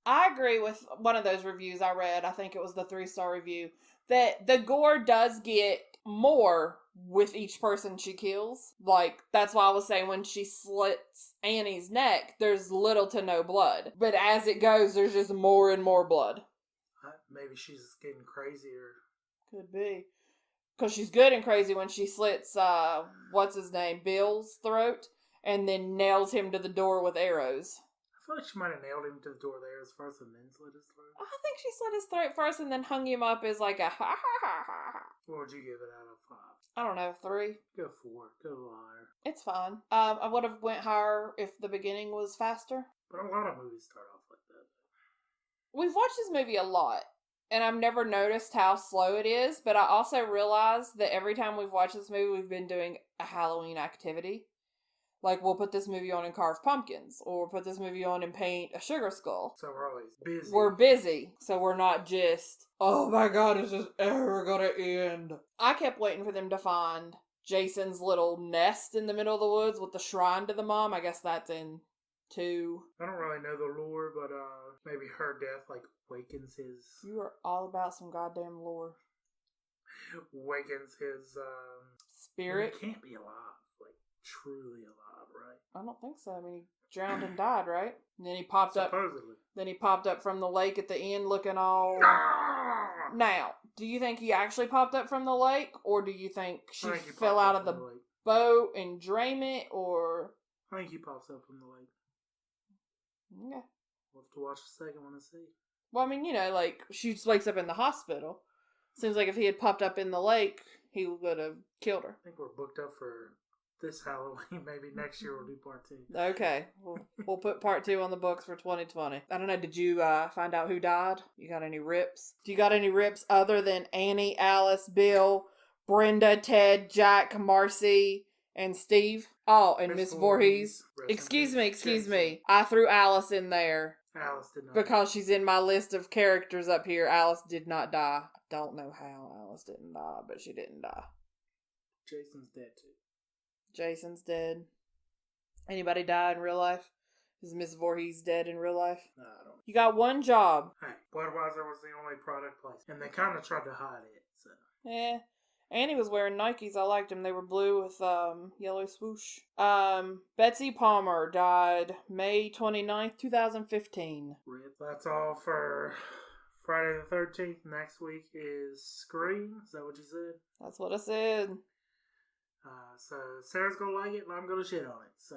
[SPEAKER 2] I agree with one of those reviews I read, I think it was the 3-star review, that the gore does get more with each person she kills. Like, that's why I was saying when she slits Annie's neck, there's little to no blood. But as it goes, there's just more and more blood.
[SPEAKER 1] Maybe she's getting crazier.
[SPEAKER 2] Could be. Because she's good and crazy when she slits, what's his name, Bill's throat, and then nails him to the door with arrows.
[SPEAKER 1] I feel like she might have nailed him to the door there first and then slit his throat.
[SPEAKER 2] I think she slit his throat first and then hung him up as like a ha ha ha ha.
[SPEAKER 1] What would you give it out of 5?
[SPEAKER 2] I don't know, 3.
[SPEAKER 1] Go 4. Go a little higher.
[SPEAKER 2] It's fine. I would have went higher if the beginning was faster.
[SPEAKER 1] But a lot of movies start off like that.
[SPEAKER 2] we've watched this movie a lot, and I've never noticed how slow it is, but I also realized that every time we've watched this movie, we've been doing a Halloween activity. Like, we'll put this movie on and carve pumpkins, or we'll put this movie on and paint a sugar skull.
[SPEAKER 1] So we're always busy.
[SPEAKER 2] We're busy, so we're not just, oh my god, is this ever gonna end? I kept waiting for them to find Jason's little nest in the middle of the woods with the shrine to the mom. I guess that's in 2.
[SPEAKER 1] I don't really know the lore, but maybe her death like wakens his.
[SPEAKER 2] You are all about some goddamn lore.
[SPEAKER 1] Wakens his
[SPEAKER 2] Spirit.
[SPEAKER 1] He can't be alive, like truly alive, right?
[SPEAKER 2] I don't think so. I mean, he drowned and died, right? And then he popped up.
[SPEAKER 1] Supposedly.
[SPEAKER 2] Then he popped up from the lake at the end, looking all. Now, do you think he actually popped up from the lake, or do you think she fell out of the boat and drained it, or?
[SPEAKER 1] I think he pops up from the lake.
[SPEAKER 2] Okay.
[SPEAKER 1] We'll have to watch the second one and see.
[SPEAKER 2] Well, I mean, like, she just wakes up in the hospital. Seems like if he had popped up in the lake, he would have killed her.
[SPEAKER 1] I think we're booked up for this Halloween. Maybe next year we'll do part 2.
[SPEAKER 2] Okay. We'll put part 2 on the books for 2020. I don't know, did you find out who died? You got any rips? Do you got any rips other than Annie, Alice, Bill, Brenda, Ted, Jack, Marcy, and Steve? Oh, and Miss Voorhees. Excuse me. I threw Alice in there.
[SPEAKER 1] Alice did not.
[SPEAKER 2] Because she's in my list of characters up here. Alice did not die. I don't know how Alice didn't die, but she didn't die.
[SPEAKER 1] Jason's dead too.
[SPEAKER 2] Jason's dead. Anybody die in real life? Is Miss Voorhees dead in real life?
[SPEAKER 1] No, I don't.
[SPEAKER 2] You got one job.
[SPEAKER 1] Hey, Budweiser was the only product placed. And they kind of tried to hide it, so.
[SPEAKER 2] Yeah. Annie was wearing Nikes. I liked them. They were blue with yellow swoosh. Betsy Palmer died May 29th, 2015.
[SPEAKER 1] Rip. That's all for Friday the 13th. Next week is Scream. Is that what you said?
[SPEAKER 2] That's what I said.
[SPEAKER 1] So Sarah's gonna like it and I'm gonna shit on it. So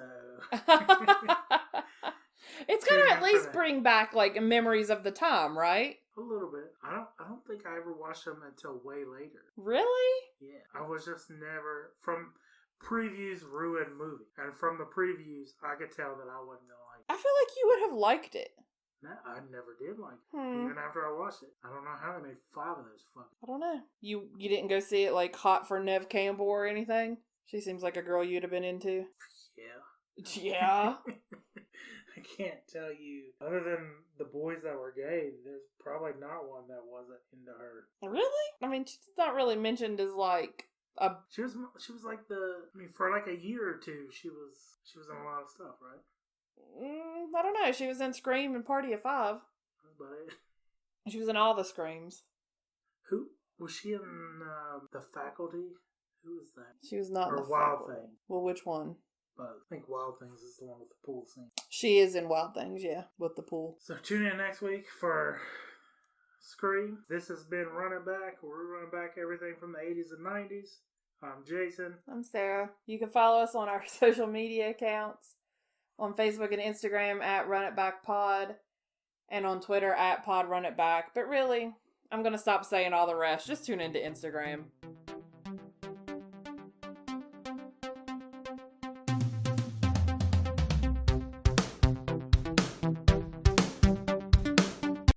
[SPEAKER 2] it's gonna at least bring back like memories of the time, right?
[SPEAKER 1] A little bit. I don't think I ever watched them until way later.
[SPEAKER 2] Really?
[SPEAKER 1] Yeah. I was just never from previews ruined movie. And from the previews I could tell that I wasn't gonna like it.
[SPEAKER 2] I feel like you would have liked it.
[SPEAKER 1] No, I never did like it. Even after I watched it. I don't know how they made 5 of those fucking.
[SPEAKER 2] I don't know. You didn't go see it like hot for Nev Campbell or anything? She seems like a girl you'd have been into.
[SPEAKER 1] Yeah.
[SPEAKER 2] Yeah.
[SPEAKER 1] I can't tell you. Other than the boys that were gay, there's probably not one that wasn't into her.
[SPEAKER 2] Really? I mean, she's not really mentioned as like a.
[SPEAKER 1] She was like for like a year or 2, she was in a lot of stuff, right?
[SPEAKER 2] I don't know. She was in Scream and Party of 5.
[SPEAKER 1] That's about it.
[SPEAKER 2] She was in all the Screams.
[SPEAKER 1] Who was she in? The Faculty. Who was that?
[SPEAKER 2] She was not.
[SPEAKER 1] Or
[SPEAKER 2] in the
[SPEAKER 1] Wild
[SPEAKER 2] Faculty.
[SPEAKER 1] Thing.
[SPEAKER 2] Well, which one?
[SPEAKER 1] But I think Wild Things is the one with the pool scene.
[SPEAKER 2] She is in Wild Things, yeah, with the pool.
[SPEAKER 1] So tune in next week for Scream. This has been Run It Back. We're running back everything from the 80s and 90s. I'm Jason.
[SPEAKER 2] I'm Sarah. You can follow us on our social media accounts. On Facebook and Instagram at Run It Back Pod. And on Twitter at Pod Run It Back. But really, I'm going to stop saying all the rest. Just tune into Instagram.